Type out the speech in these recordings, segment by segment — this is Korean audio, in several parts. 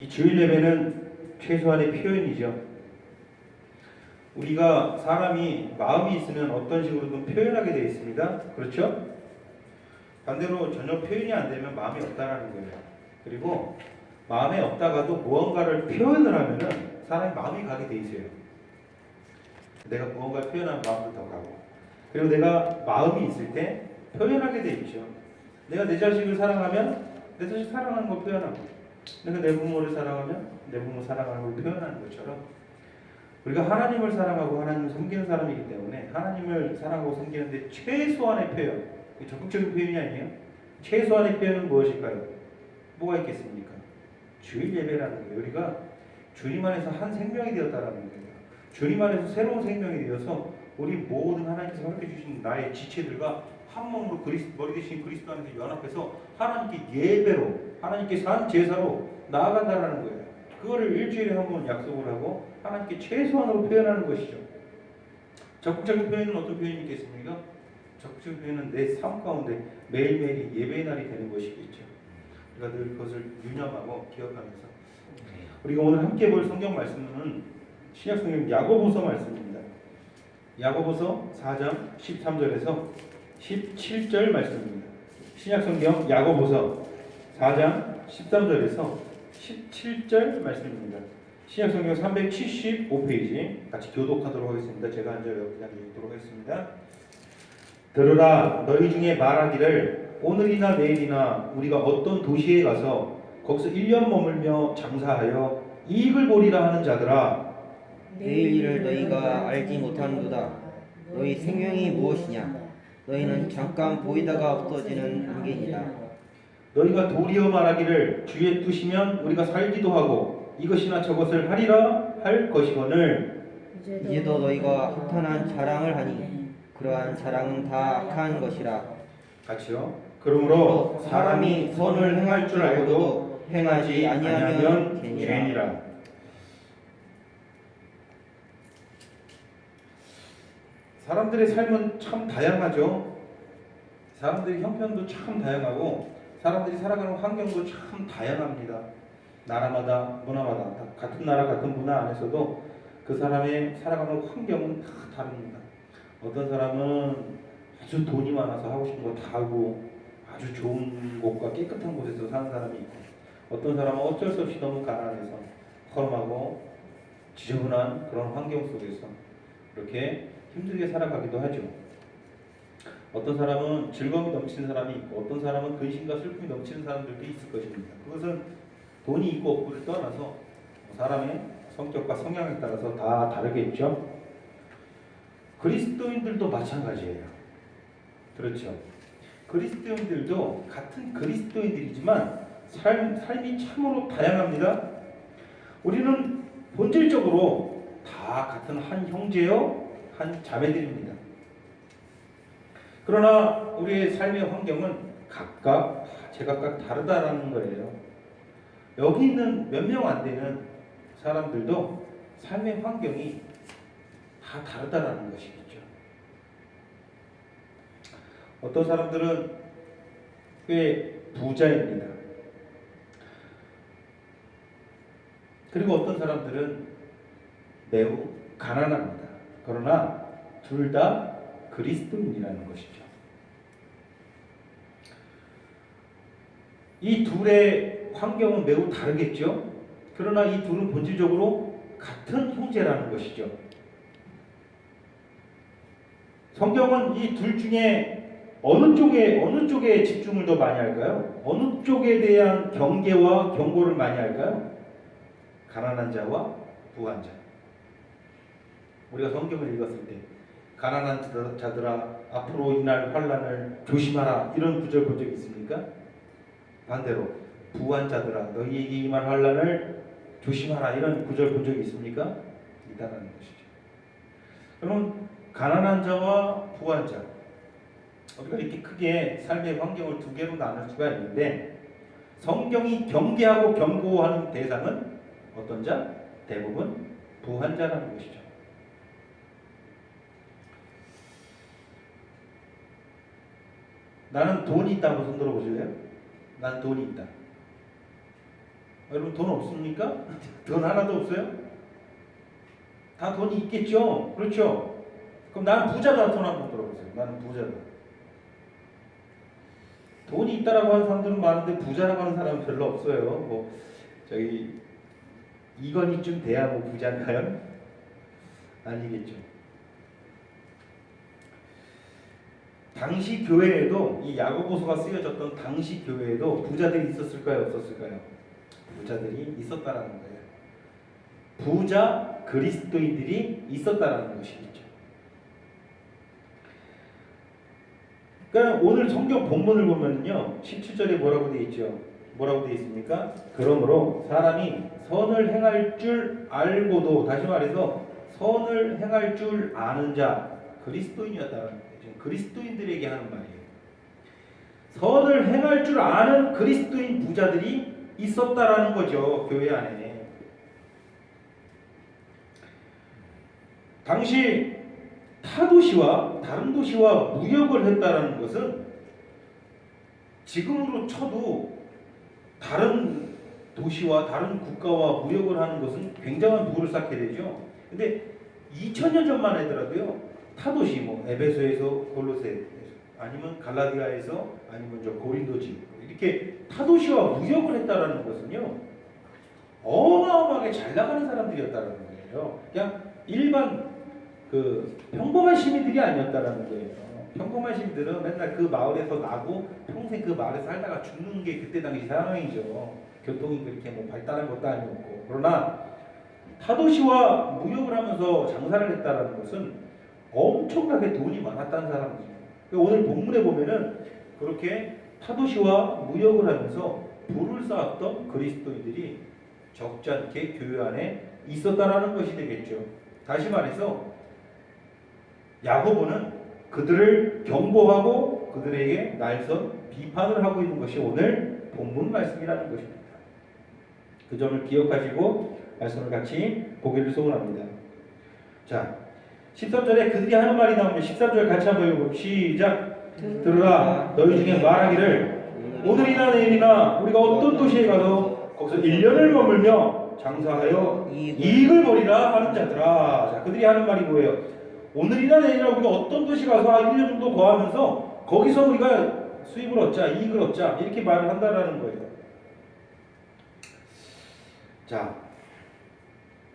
이 주일 예배는 최소한의 표현이죠. 우리가 사람이 마음이 있으면 어떤 식으로든 표현하게 되어 있습니다. 그렇죠? 반대로 전혀 표현이 안 되면 마음이 없다라는 거예요. 그리고 마음에 없다가도 무언가를 표현을 하면은 사람이 마음이 가게 돼 있어요. 내가 무언가를 표현하면 마음도 더 가고. 그리고 내가 마음이 있을 때 표현하게 돼 있죠. 내가 내 자식을 사랑하면 내 자식 사랑하는 걸 표현하고, 내가 내 부모를 사랑하면 내 부모 사랑하는 걸 표현하는 것처럼, 우리가 하나님을 사랑하고 하나님을 섬기는 사람이기 때문에 하나님을 사랑하고 섬기는데 최소한의 표현, 적극적인 표현이 아니에요. 최소한의 표현은 무엇일까요? 뭐가 있겠습니까? 주일 예배라는 거예요. 우리가 주님 안에서 한 생명이 되었다라는 거예요. 주님 안에서 새로운 생명이 되어서 우리 모든 하나님께서 허락해 주신 나의 지체들과 한 몸으로 머리 대신 그리스도 안에서 연합해서 하나님께 예배로, 하나님께 산 제사로 나아간다라는 거예요. 그거를 일주일에 한 번 약속을 하고 하나님께 최소한으로 표현하는 것이죠. 적극적인 표현은 어떤 표현이 있겠습니까? 적극적인 표현은 내 삶 가운데 매일매일이 예배의 날이 되는 것이겠죠. 우리가 늘 그것을 유념하고 기억하면서, 우리가 오늘 함께 볼 성경 말씀은 신약 성경 야고보서 말씀입니다. 야고보서 4장 13절에서 17절 말씀입니다. 신약 성경 야고보서 4장 13절에서 17절 말씀입니다. 신약 성경 375페이지 같이 교독하도록 하겠습니다. 제가 앉아 그냥 읽도록 하겠습니다. 들으라, 너희 중에 말하기를 오늘이나 내일이나 우리가 어떤 도시에 가서 거기서 1년 머물며 장사하여 이익을 보리라 하는 자들아, 내일 일을 너희가 알지 못하는도다. 너희 생명이 무엇이냐? 너희는 잠깐 보이다가 없어지는 안개니라. 너희가 도리어 말하기를 주의 뜻이면 우리가 살기도 하고 이것이나 저것을 하리라 할 것이거늘 이제도 너희가 허탄한 자랑을 하니 그러한 자랑은 다 악한 것이라. 같이요. 그러므로 사람이 선을 행할 줄 알고도 행하지 아니하면 죄니라. 사람들의 삶은 참 다양하죠. 사람들의 형편도 참 다양하고 사람들이 살아가는 환경도 참 다양합니다. 나라마다 문화마다 같은 나라 같은 문화 안에서도 그 사람의 살아가는 환경은 다 다릅니다. 어떤 사람은 아주 돈이 많아서 하고 싶은 거 다 하고 아주 좋은 곳과 깨끗한 곳에서 사는 사람이 있고, 어떤 사람은 어쩔 수 없이 너무 가난해서 허름하고 지저분한 그런 환경 속에서 이렇게 힘들게 살아가기도 하죠. 어떤 사람은 즐거움이 넘치는 사람이 있고 어떤 사람은 근심과 슬픔이 넘치는 사람들도 있을 것입니다. 그것은 돈이 있고 없고를 떠나서 사람의 성격과 성향에 따라서 다 다르겠죠. 그리스도인들도 마찬가지예요. 그렇죠. 그리스도인들도 같은 그리스도인들이지만 삶이 참으로 다양합니다. 우리는 본질적으로 다 같은 한 형제요, 한 자매들입니다. 그러나 우리의 삶의 환경은 각각 제각각 다르다라는 거예요. 여기 있는 몇 명 안 되는 사람들도 삶의 환경이 다 다르다라는 것이겠죠. 어떤 사람들은 꽤 부자입니다. 그리고 어떤 사람들은 매우 가난합니다. 그러나 둘 다 그리스도인이라는 것이죠. 이 둘의 환경은 매우 다르겠죠. 그러나 이 둘은 본질적으로 같은 형제라는 것이죠. 성경은 이 둘 중에 어느 쪽에 집중을 더 많이 할까요? 어느 쪽에 대한 경계와 경고를 많이 할까요? 가난한 자와 부한 자. 우리가 성경을 읽었을 때 가난한 자들아 앞으로 이날 환난을 조심하라 이런 구절 본 적 있습니까? 반대로 부한 자들아 너희에게 임할 환난을 조심하라 이런 구절 본 적이 있습니까? 있다는 것이죠. 그럼 가난한 자와 부한 자, 우리가 이렇게 크게 삶의 환경을 두 개로 나눌 수가 있는데 성경이 경계하고 경고하는 대상은 어떤 자? 대부분 부한 자라는 것이죠. 나는 돈이 있다고 손 들어보실래요? 난 돈이 있다. 여러분 돈 없습니까? 돈 하나도 없어요? 다 돈이 있겠죠? 그렇죠? 그럼 나는 부자다. 손 한번 들어보세요. 나는 부자다. 돈이 있다라고 하는 사람들은 많은데 부자라고 하는 사람은 별로 없어요. 뭐 저기 이건희쯤 돼야 뭐 부자인가요? 아니겠죠. 당시 교회에도 이 야고보서가 쓰여졌던 당시 교회에도 부자들이 있었을까요? 없었을까요? 부자들이 있었다라는 거예요. 부자 그리스도인들이 있었다라는 것이겠죠. 그러니까 오늘 성경 본문을 보면요, 17절에 뭐라고 되어 있죠? 뭐라고 되어 있습니까? 그러므로 사람이 선을 행할 줄 알고도, 다시 말해서 선을 행할 줄 아는 자, 그리스도인이었다는 거예요. 지금 그리스도인들에게 하는 말이에요. 선을 행할 줄 아는 그리스도인 부자들이 있었다라는 거죠, 교회 안에. 당시 타 도시와 다른 도시와 무역을 했다라는 것은 지금으로 쳐도 다른 도시와 다른 국가와 무역을 하는 것은 굉장한 부를 쌓게 되죠. 근데 2000년 전만 하더라도요, 타 도시 뭐 에베소에서 골로새 아니면 갈라디아에서 아니면 저 고린도 지역 이렇게 타 도시와 무역을 했다라는 것은요, 어마어마하게 잘 나가는 사람들이었다라는 거예요. 그냥 일반 그 평범한 시민들이 아니었다라는 거예요. 평범한 시민들은 맨날 그 마을에서 나고 평생 그 마을에서 살다가 죽는 게 그때 당시 상황이죠. 교통이 그렇게 뭐 발달한 것도 아니었고. 그러나 타도시와 무역을 하면서 장사를 했다라는 것은 엄청나게 돈이 많았다는 사람이죠. 오늘 본문에 보면은 그렇게 타도시와 무역을 하면서 부를 쌓았던 그리스도인들이 적지 않게 교회 안에 있었다라는 것이 되겠죠. 다시 말해서 야고보는 그들을 경고하고 그들에게 날선 비판을 하고 있는 것이 오늘 본문 말씀이라는 것입니다. 그 점을 기억하시고 말씀을 같이 보기를 소원합니다. 자, 13절에 그들이 하는 말이 나오면 13절 같이 한번 읽어보고 시작. 들으라, 너희 중에 말하기를 오늘이나 내일이나 우리가 어떤 도시에 가서 거기서 1년을 머물며 장사하여 이익을 벌이라 하는 자들아. 자, 그들이 하는 말이 뭐예요? 오늘이나 내일이나 우리가 어떤 도시 가서 한 1년 정도 거하면서 거기서 우리가 수입을 얻자, 이익을 얻자, 이렇게 말을 한다라는 거예요. 자,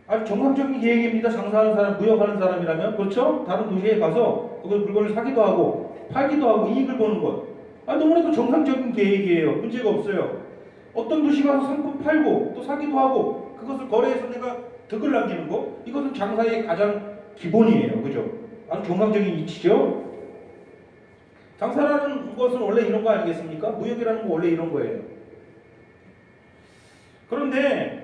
아주 정상적인 계획입니다. 장사하는 사람, 무역하는 사람이라면. 그렇죠? 다른 도시에 가서 그 물건을 사기도 하고 팔기도 하고 이익을 버는 것. 너무나도 정상적인 계획이에요. 문제가 없어요. 어떤 도시 가서 상품 팔고 또 사기도 하고 그것을 거래해서 내가 득을 남기는 거, 이것은 장사의 가장 기본이에요. 그죠? 아주 정상적인 이치죠? 장사라는 것은 원래 이런 거 아니겠습니까? 무역이라는 거 원래 이런 거예요. 그런데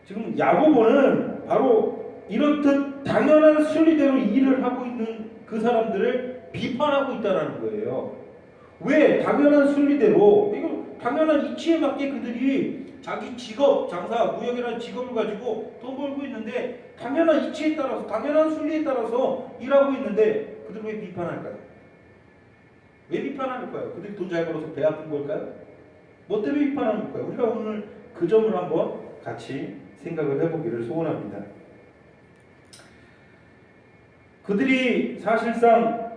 지금 야고보는 바로 이렇듯 당연한 순리대로 일을 하고 있는 그 사람들을 비판하고 있다는 거예요. 왜? 당연한 순리대로, 이거 당연한 이치에 맞게 그들이 자기 직업, 장사, 무역이라는 직업을 가지고 돈 벌고 있는데 당연한 이치에 따라서, 당연한 순리에 따라서 일하고 있는데 그들 왜 비판할까요? 왜 비판할까요? 그들이 돈 잘 벌어서 배 아픈 걸까요? 뭐 때문에 비판하는 걸까요? 우리가 오늘 그 점을 한번 같이 생각을 해보기를 소원합니다. 그들이 사실상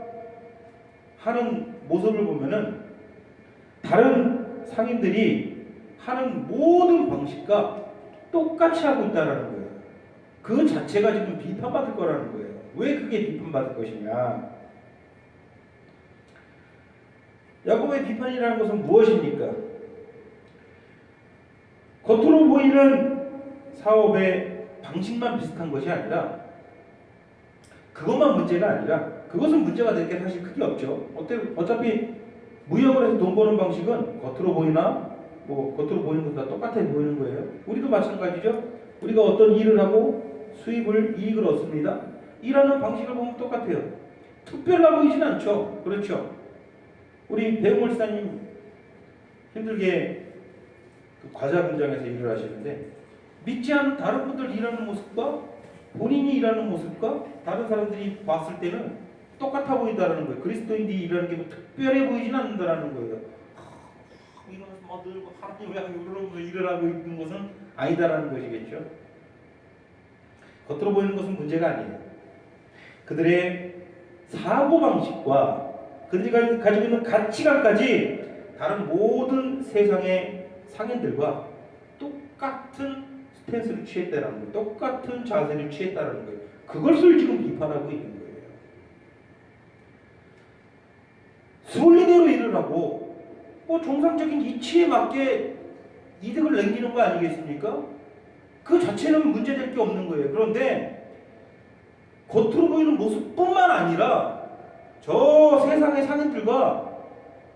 하는 모습을 보면은 다른 상인들이 하는 모든 방식과 똑같이 하고 있다는 거예요. 그 자체가 지금 비판받을 거라는 거예요. 왜 그게 비판받을 것이냐? 야고보의 비판이라는 것은 무엇입니까? 겉으로 보이는 사업의 방식만 비슷한 것이 아니라, 그것만 문제가 아니라, 그것은 문제가 될 게 사실 크게 없죠. 어차피 무역을 해서 돈 버는 방식은 겉으로 보이나 뭐 겉으로 보이는 것도 다 똑같아 보이는 거예요. 우리도 마찬가지죠. 우리가 어떤 일을 하고 수입을, 이익을 얻습니다. 일하는 방식을 보면 똑같아요. 특별해 보이진 않죠. 그렇죠. 우리 배웅 목사님 힘들게 그 과자 공장에서 일을 하시는데 믿지 않는 다른 분들 일하는 모습과 본인이 일하는 모습과 다른 사람들이 봤을 때는 똑같아 보인다는 거예요. 그리스도인들이 일하는 게 뭐 특별해 보이진 않는다는 거예요. 일어나서 막 늘 하나님 왜 이러면서 일을 하고 있는 것은 아니다라는 것이겠죠. 겉으로 보이는 것은 문제가 아니에요. 그들의 사고방식과 그들이 가지고 있는 가치관까지 다른 모든 세상의 상인들과 똑같은 스탠스를 취했다라는 거예요. 똑같은 자세를 취했다라는 거예요. 그것을 지금 비판하고 있는 거예요. 순리대로 일을 하고 정상적인 이치에 맞게 이득을 남기는 거 아니겠습니까? 그 자체는 문제될 게 없는 거예요. 그런데 겉으로 보이는 모습뿐만 아니라 저 세상의 상인들과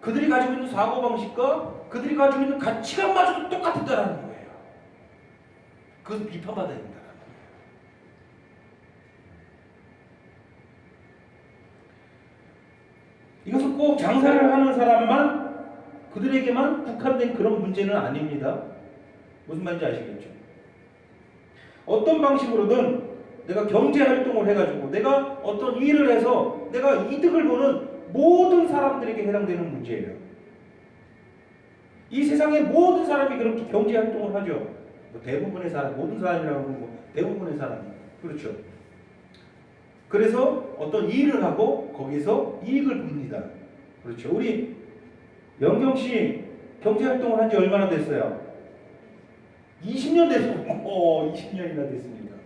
그들이 가지고 있는 사고방식과 그들이 가지고 있는 가치관마저도 똑같다라는 거예요. 그것을 비판받아야 된다는 거예요. 이것은 꼭 장사를 하는 사람만 그들에게만 국한된 그런 문제는 아닙니다. 무슨 말인지 아시겠죠? 어떤 방식으로든 내가 경제활동을 해가지고 내가 어떤 일을 해서 내가 이득을 보는 모든 사람들에게 해당되는 문제예요. 이 세상의 모든 사람이 그렇게 경제활동을 하죠. 대부분의 사람, 모든 사람이라고 하면 대부분의 사람이 그렇죠. 그래서 어떤 일을 하고 거기서 이익을 봅니다. 그렇죠. 우리 영경 씨 경제활동을 한 지 얼마나 됐어요? 20년 됐어요. 20년이나 됐습니다.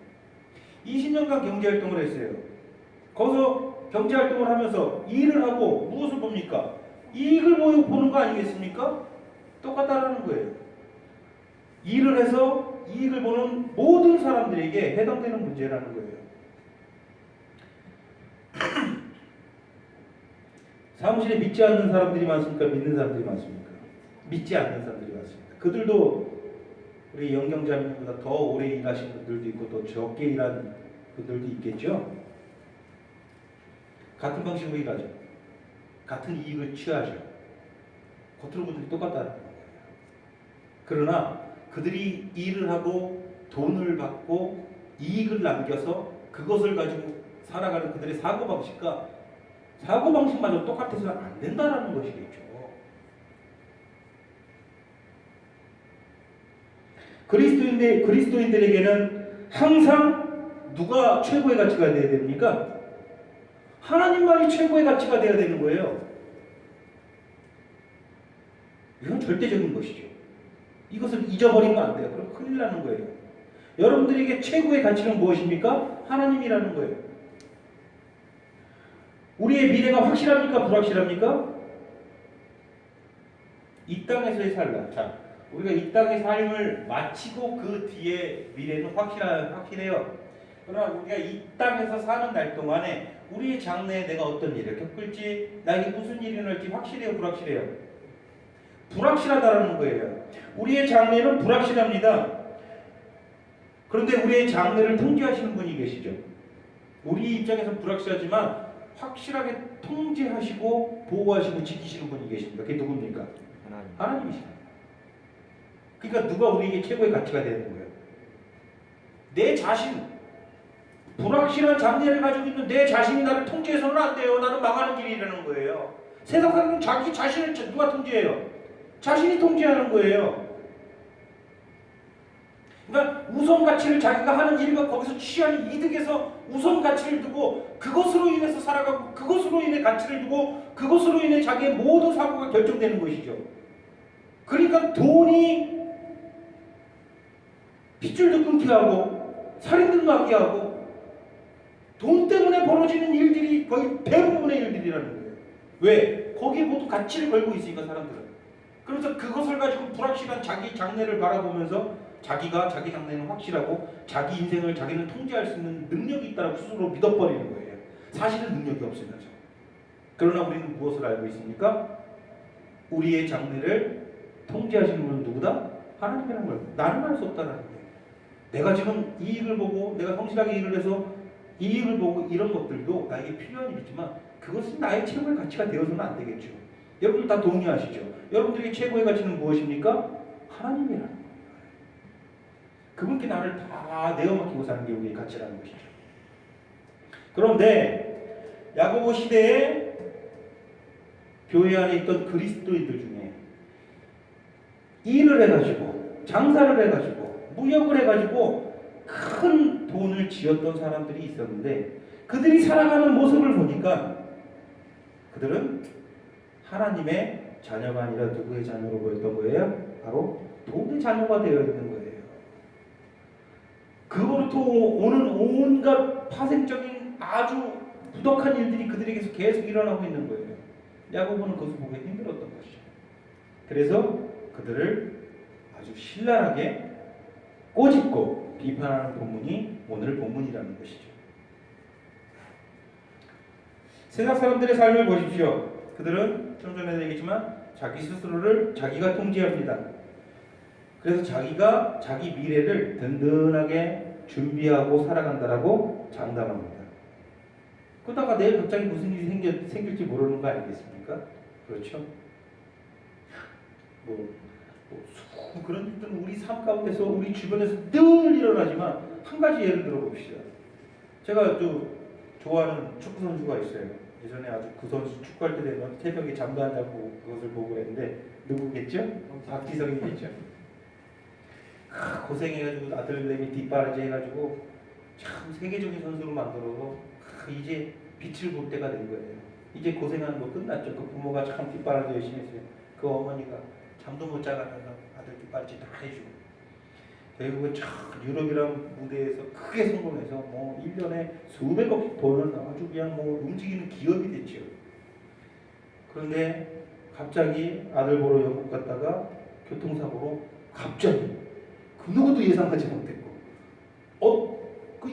20년간 경제활동을 했어요. 거기서 경제활동을 하면서 일을 하고 무엇을 봅니까? 이익을 보는 거 아니겠습니까? 똑같다라는 거예요. 일을 해서 이익을 보는 모든 사람들에게 해당되는 문제라는 거예요. 사무실에 믿지 않는 사람들이 많습니까? 믿는 사람들이 많습니까? 믿지 않는 사람들이 많습니다. 그들도 우리 영경자님보다 더 오래 일하신 분들도 있고 더 적게 일한 분들도 있겠죠. 같은 방식으로 일하죠. 같은 이익을 취하죠. 겉으로 보니 똑같다는 거예요. 그러나 그들이 일을 하고 돈을 받고 이익을 남겨서 그것을 가지고 살아가는 그들의 사고방식과 사고방식마저 똑같아서는 안 된다는 것이겠죠. 그리스도인들에게는 항상 누가 최고의 가치가 되어야 됩니까? 하나님만이 최고의 가치가 되어야 되는 거예요. 이건 절대적인 것이죠. 이것을 잊어버리면 안 돼요. 그럼 큰일 나는 거예요. 여러분들에게 최고의 가치는 무엇입니까? 하나님이라는 거예요. 우리의 미래가 확실합니까? 불확실합니까? 이 땅에서의 삶. 자, 우리가 이 땅의 삶을 마치고 그 뒤에 미래는 확실해요. 그러나 우리가 이 땅에서 사는 날 동안에 우리의 장래에 내가 어떤 일을 겪을지, 나에게 무슨 일이 일어날지 확실해요? 불확실해요? 불확실하다는 거예요. 우리의 장래는 불확실합니다. 그런데 우리의 장래를 통제하시는 분이 계시죠. 우리 입장에서 불확실하지만 확실하게 통제하시고 보호하시고 지키시는 분이 계십니다. 그게 누굽니까? 하나님이십니다. 그러니까 누가 우리에게 최고의 가치가 되는 거예요? 내 자신, 불확실한 장래를 가지고 있는 내 자신이 나를 통제해서는 안 돼요. 나는 망하는 길이라는 거예요. 세상 사람은 자기 자신을 누가 통제해요? 자신이 통제하는 거예요. 그러니까 우선 가치를 자기가 하는 일과 거기서 취하는 이득에서 우선 가치를 두고 그것으로 인해서 살아가고 그것으로 인해 가치를 두고 그것으로 인해 자기의 모든 사고가 결정되는 것이죠. 그러니까 돈이 핏줄도 끊게 하고 살인도 나게 하고 돈 때문에 벌어지는 일들이 거의 대부분의 일들이라는 거예요. 왜? 거기에 모두 가치를 걸고 있으니까 사람들은. 그래서 그것을 가지고 불확실한 자기 장래를 바라보면서 자기가 자기 장래는 확실하고 자기 인생을 자기는 통제할 수 있는 능력이 있다고 스스로 믿어버리는 거예요. 사실은 능력이 없으면서. 그러나 우리는 무엇을 알고 있습니까? 우리의 장래를 통제하시는 분은 누구다? 하나님이라는 거예요. 나는 할 수 없다는 거예요. 내가 지금 이익을 보고 내가 성실하게 일을 해서 이익을 보고 이런 것들도 나에게 필요한 일이지만 그것은 나의 최고의 가치가 되어서는 안 되겠죠. 여러분들 다 동의하시죠? 여러분들에게 최고의 가치는 무엇입니까? 하나님이라는 거예요. 그분께 나를 다 내어맡기고 사는 게 우리의 가치라는 것이죠. 그런데 야고보 시대에 교회 안에 있던 그리스도인들 중에 일을 해가지고 장사를 해가지고 무역을 해가지고 큰 돈을 지었던 사람들이 있었는데 그들이 살아가는 모습을 보니까 그들은 하나님의 자녀가 아니라 누구의 자녀로 보였던 거예요? 바로 돈의 자녀가 되어 있는 거예요. 그로부터 오는 온갖 파생적인 아주 부덕한 일들이 그들에게서 계속 일어나고 있는 거예요. 야고보는 그것을 보기 힘들었던 것이죠. 그래서 그들을 아주 신랄하게 꼬집고 비판하는 본문이 오늘 본문이라는 것이죠. 세상 사람들의 삶을 보십시오. 그들은 좀 전에 얘기했지만 자기 스스로를 자기가 통제합니다. 그래서 자기가 자기 미래를 든든하게 준비하고 살아간다라고 장담합니다. 그러다가 내일 갑자기 무슨 일이 생길지 모르는 거 아니겠습니까? 그렇죠? 그런 일들은 우리 삶 가운데서 우리 주변에서 늘 일어나지만 한 가지 예를 들어 봅시다. 제가 좋아하는 축구 선수가 있어요. 예전에 아주 그 선수 축구할 때 되면 새벽에 잠도 안 자고 그것을 보고 했는데 누구겠죠? 박지성이겠죠. 고생해가지고 아들내미 뒷바라지 해가지고 참 세계적인 선수로 만들어서 이제 빛을 볼 때가 된 거예요. 이제 고생하는 거 끝났죠. 그 부모가 참 뒷바라지 열심히 했어요. 그 어머니가 잠도 못 자가면서 아들 뒷바라지 다 해주고 결국은 참 유럽이란 무대에서 크게 성공해서 뭐 1년에 수백억 돈을 아주 그냥 뭐 움직이는 기업이 됐죠. 그런데 갑자기 아들 보러 영국 갔다가 교통사고로 갑자기 그 누구도 예상하지 못했고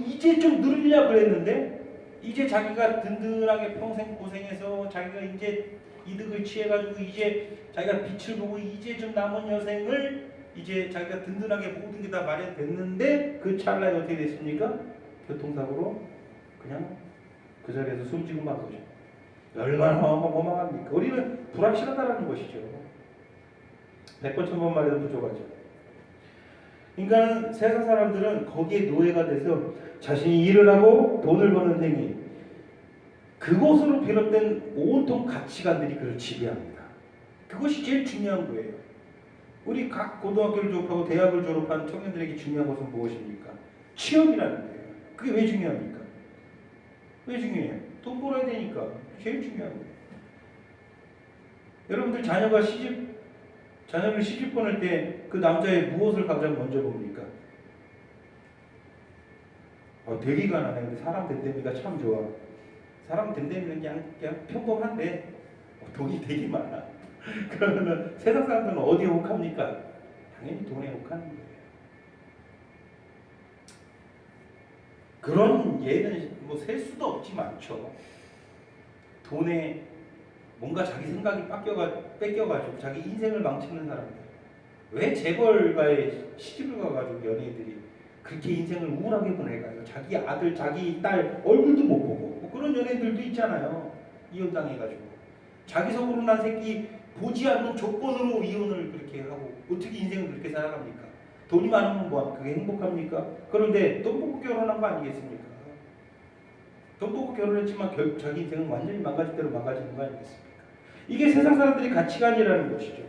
이제 좀 누리려고 그랬는데 이제 자기가 든든하게 평생 고생해서 자기가 이제 이득을 취해가지고 이제 자기가 빛을 보고 이제 좀 남은 여생을 이제 자기가 든든하게 모든 게 다 마련됐는데 그 찰나에 어떻게 됐습니까? 교통사고로 그냥 그 자리에서 숨지고 만 거죠. 얼마나 허망합니까? 우리는 불확실하다는 것이죠. 100번 1000번 말해도 부족하죠. 그러니까 세상 사람들은 거기에 노예가 돼서 자신이 일을 하고 돈을 버는 행위 그곳으로 비롯된 온통 가치관들이 그를 지배합니다. 그것이 제일 중요한 거예요. 우리 각 고등학교를 졸업하고 대학을 졸업한 청년들에게 중요한 것은 무엇입니까? 취업이라는 거예요. 그게 왜 중요합니까? 왜 중요해요? 돈 벌어야 되니까. 제일 중요한 거예요. 여러분들 자녀를 시집 보낼 때 그 남자의 무엇을 가장 먼저 봅니까? 되게 가난해. 근데 사람 됨됨이가 참 좋아. 사람 됨됨이는 그냥 평범한데 돈이 되게 많아. 그러면 세상 사람들은 어디에 혹합니까? 당연히 돈에 혹하는 거예요. 그런 예는 뭐 셀 수도 없지 많죠. 돈에 뭔가 자기 생각이 뺏겨가지고 자기 인생을 망치는 사람들. 왜 재벌과의 시집을 가가지고 연예인들이 그렇게 인생을 우울하게 보내가요? 자기 아들, 자기 딸 얼굴도 못 보고 뭐 그런 연예인들도 있잖아요. 이혼당해가지고 자기 속으로 난 새끼 보지 않는 조건으로 이혼을 그렇게 하고 어떻게 인생을 그렇게 살아갑니까? 돈이 많으면 뭐하면 그게 행복합니까? 그런데 돈 보고 결혼한 거 아니겠습니까? 돈 보고 결혼했지만 결국 자기 인생은 완전히 망가질 대로 망가지는 거 아니겠습니까? 이게 세상 사람들의 가치관이라는 것이죠.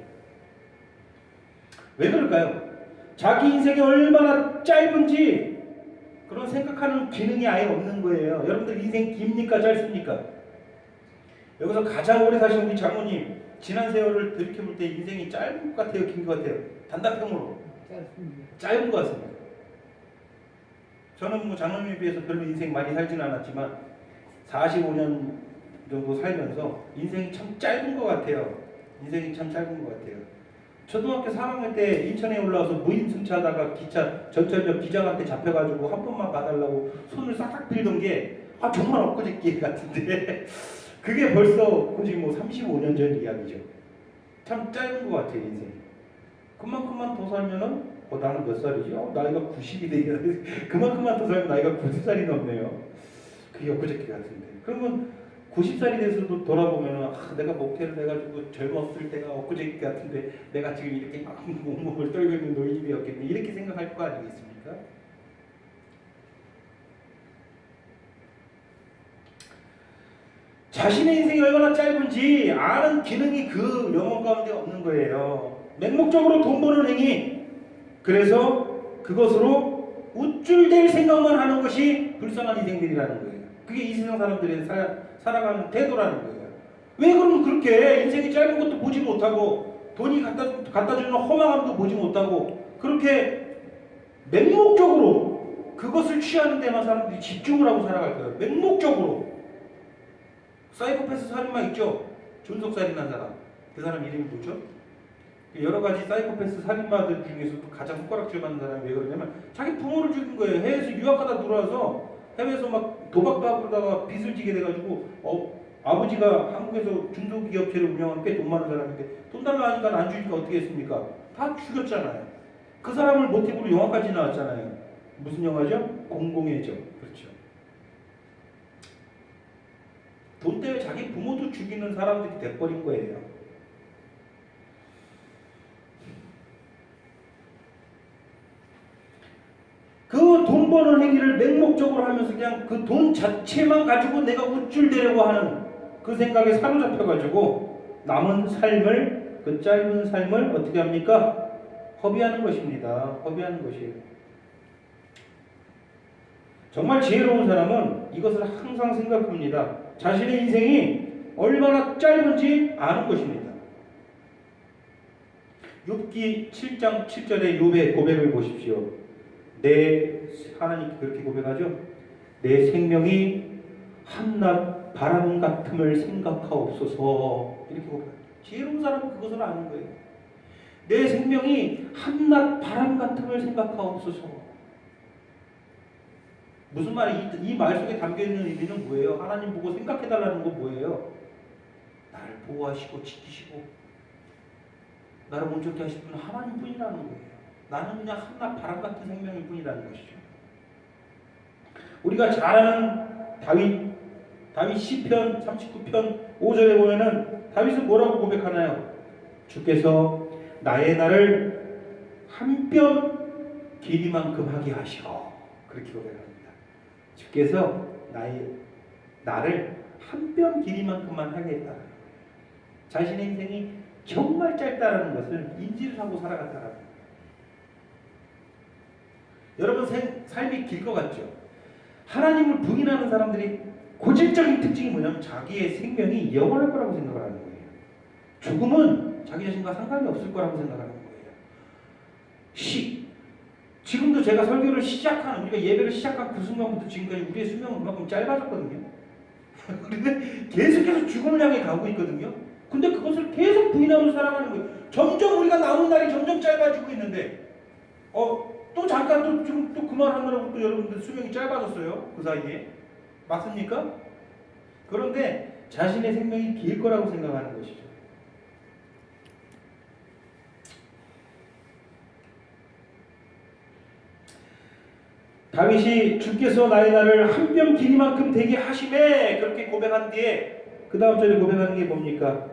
왜 그럴까요? 자기 인생이 얼마나 짧은지 그런 생각하는 기능이 아예 없는 거예요. 여러분들 인생 깁니까 짧습니까? 여기서 가장 오래 사신 우리 장모님 지난 세월을 들이켜볼 때 인생이 짧은 것 같아요? 긴 것 같아요? 단답형으로 짧은 것 같습니다. 저는 뭐 장모님에 비해서 별로 인생 많이 살지는 않았지만 45년 정도 살면서 인생이 참 짧은 것 같아요. 인생이 참 짧은 것 같아요. 초등학교 3학년 때 인천에 올라와서 무임승차하다가 기차 전철역 기장한테 잡혀가지고 한 번만 봐달라고 손을 싹싹 빌던 게 정말 엊그저께 같은데 그게 벌써 지금 뭐 35년 전 이야기죠. 참 짧은 것 같아요 인생. 그만큼만 더 살면은 나는 몇 살이지? 나이가 90이 되겠네. 그만큼만 더 살면 나이가 90살이 넘네요. 그게 엊그저께 같은데. 그러면 90살이 돼서도 돌아보면 내가 목회를 해가지고 젊었을 때가 엊그저께 같은데 내가 지금 이렇게 막 몸을 떨고 있는 노인이었겠네 이렇게 생각할 거 아니겠습니까? 자신의 인생이 얼마나 짧은지 아는 기능이 그 영혼 가운데 없는 거예요. 맹목적으로 돈 버는 행위. 그래서 그것으로 우쭐댈 생각만 하는 것이 불쌍한 인생들이라는 거예요. 그게 이 세상 사람들의 살아가는 태도라는 거예요. 왜 그러면 그렇게 인생이 짧은 것도 보지 못하고 돈이 갖다 주는 허망함도 보지 못하고 그렇게 맹목적으로 그것을 취하는 데만 사람들이 집중을 하고 살아갈까요? 맹목적으로. 사이코패스 살인마 있죠? 존속살인한 사람. 그 사람 이름이 뭐죠? 여러 가지 사이코패스 살인마들 중에서도 가장 손가락질 받는 사람이 왜 그러냐면 자기 부모를 죽인 거예요. 해외에서 유학하다 들어와서 해외에서 막 도박도 그러다가 빚을 지게 돼가지고 아버지가 한국에서 중소기업체를 운영하는 꽤 돈 많은 사람인데 돈 달라 하니까 안 주니까 어떻게 했습니까? 다 죽였잖아요. 그 사람을 모티브로 영화까지 나왔잖아요. 무슨 영화죠? 공공의 적. 그렇죠. 돈 때문에 자기 부모도 죽이는 사람들이 돼버린 거예요. 그 돈 버는 행위를 맹목적으로 하면서 그냥 그 돈 자체만 가지고 내가 우쭐대려고 하는 그 생각에 사로잡혀가지고 남은 삶을, 그 짧은 삶을 어떻게 합니까? 허비하는 것입니다. 허비하는 것이에요. 정말 지혜로운 사람은 이것을 항상 생각합니다. 자신의 인생이 얼마나 짧은지 아는 것입니다. 욥기 7장 7절의 욥의 고백을 보십시오. 하나님께 그렇게 고백하죠. 내 생명이 한낱 바람 같음을 생각하옵소서. 이렇게 고백합니다. 지혜로운 사람은 그것을 아는 거예요. 내 생명이 한낱 바람 같음을 생각하옵소서. 무슨 말이 이 말 속에 담겨있는 의미는 뭐예요? 하나님 보고 생각해달라는 건 뭐예요? 나를 보호하시고 지키시고 나를 온전케 하실 분은 하나님뿐이라는 거예요. 나는 그냥 한낱 바람 같은 생명일 뿐이라는 것이죠. 우리가 잘 아는 다윗 시편 39편 5절에 보면은 다윗은 뭐라고 고백하나요? 주께서 나의 날을 한 뼘 길이만큼 하게 하시고, 그렇게 고백합니다. 주께서 나를 한 뼘 길이만큼만 하게 했다. 자신의 인생이 정말 짧다라는 것을 인지를 하고 살아갔다라는 거예요. 여러분 삶이 길 것 같죠? 하나님을 부인하는 사람들이 고질적인 특징이 뭐냐면 자기의 생명이 영원할 거라고 생각을 하는 거예요. 죽음은 자기 자신과 상관이 없을 거라고 생각하는 거예요. 지금도 제가 설교를 우리가 예배를 시작한 그 순간부터 지금까지 우리의 수명은 그만큼 짧아졌거든요. 그런데 계속해서 죽음을 향해 가고 있거든요. 근데 그것을 계속 부인하면서 살아가는 거예요. 점점 우리가 남은 날이 점점 짧아지고 있는데 또 잠깐 지금 또 그만하느라고 또 여러분들 수명이 짧아졌어요. 그 사이에. 맞습니까? 그런데 자신의 생명이 길 거라고 생각하는 것이죠. 다윗이 주께서 나의 날을 한 뼘 길이만큼 되게 하심에 그렇게 고백한 뒤에 그 다음 절에 고백하는 게 뭡니까?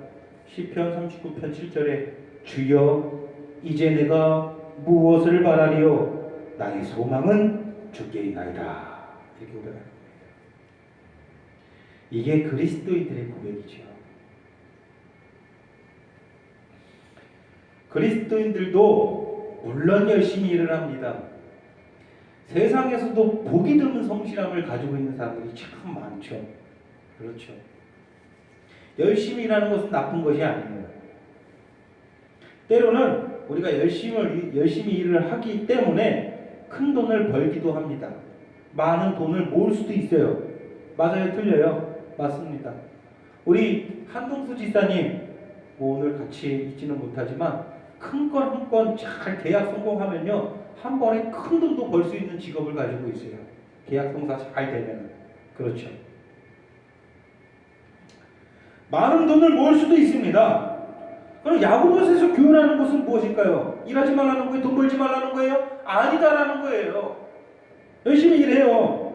시편 39편 7절에 주여 이제 내가 무엇을 바라리요? 나의 소망은 주께 있나이다. 이렇게 고백하는 겁니다. 이게 그리스도인들의 고백이죠. 그리스도인들도 물론 열심히 일을 합니다. 세상에서도 보기 드문 성실함을 가지고 있는 사람들이 참 많죠. 그렇죠. 열심히 일하는 것은 나쁜 것이 아니에요. 때로는 우리가 열심히 일을 하기 때문에 큰 돈을 벌기도 합니다. 많은 돈을 모을 수도 있어요. 맞아요? 틀려요? 맞습니다. 우리 한동수 지사님 오늘 같이 있지는 못하지만 큰 건 한 건 잘 계약 성공하면요 한 번에 큰 돈도 벌 수 있는 직업을 가지고 있어요. 계약 성사 잘 되면. 그렇죠. 많은 돈을 모을 수도 있습니다. 그럼 야구부에서 교훈하는 것은 무엇일까요? 일하지 말라는 거예요? 돈 벌지 말라는 거예요? 아니다라는 거예요. 열심히 일해요.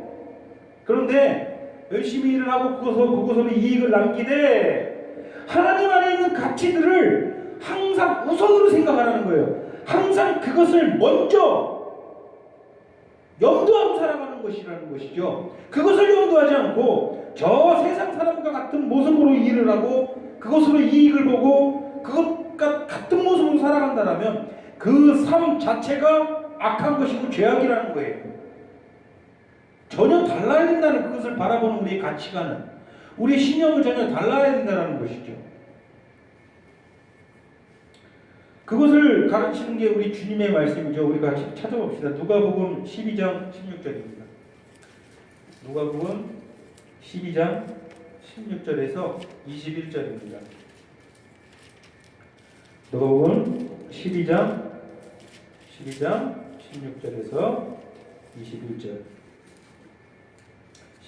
그런데 열심히 일을 하고 그것으로 이익을 남기되 하나님 안에 있는 가치들을 항상 우선으로 생각하라는 거예요. 항상 그것을 먼저 염두하고 살아가는 것이라는 것이죠. 그것을 염두하지 않고 저 세상 사람과 같은 모습으로 일을 하고 그것으로 이익을 보고 그것과 같은 모습으로 속으로 살아간다라면 그 삶 자체가 악한 것이고 죄악이라는 거예요. 전혀 달라야 된다는 그것을 바라보는 우리의 가치관은, 우리의 신념은 전혀 달라야 된다는 것이죠. 그것을 가르치는 게 우리 주님의 말씀이죠. 우리 같이 찾아봅시다. 누가복음 12장 16절입니다. 누가복음 12장 16절에서 21절입니다. 누가복음 12장 16절에서 21절.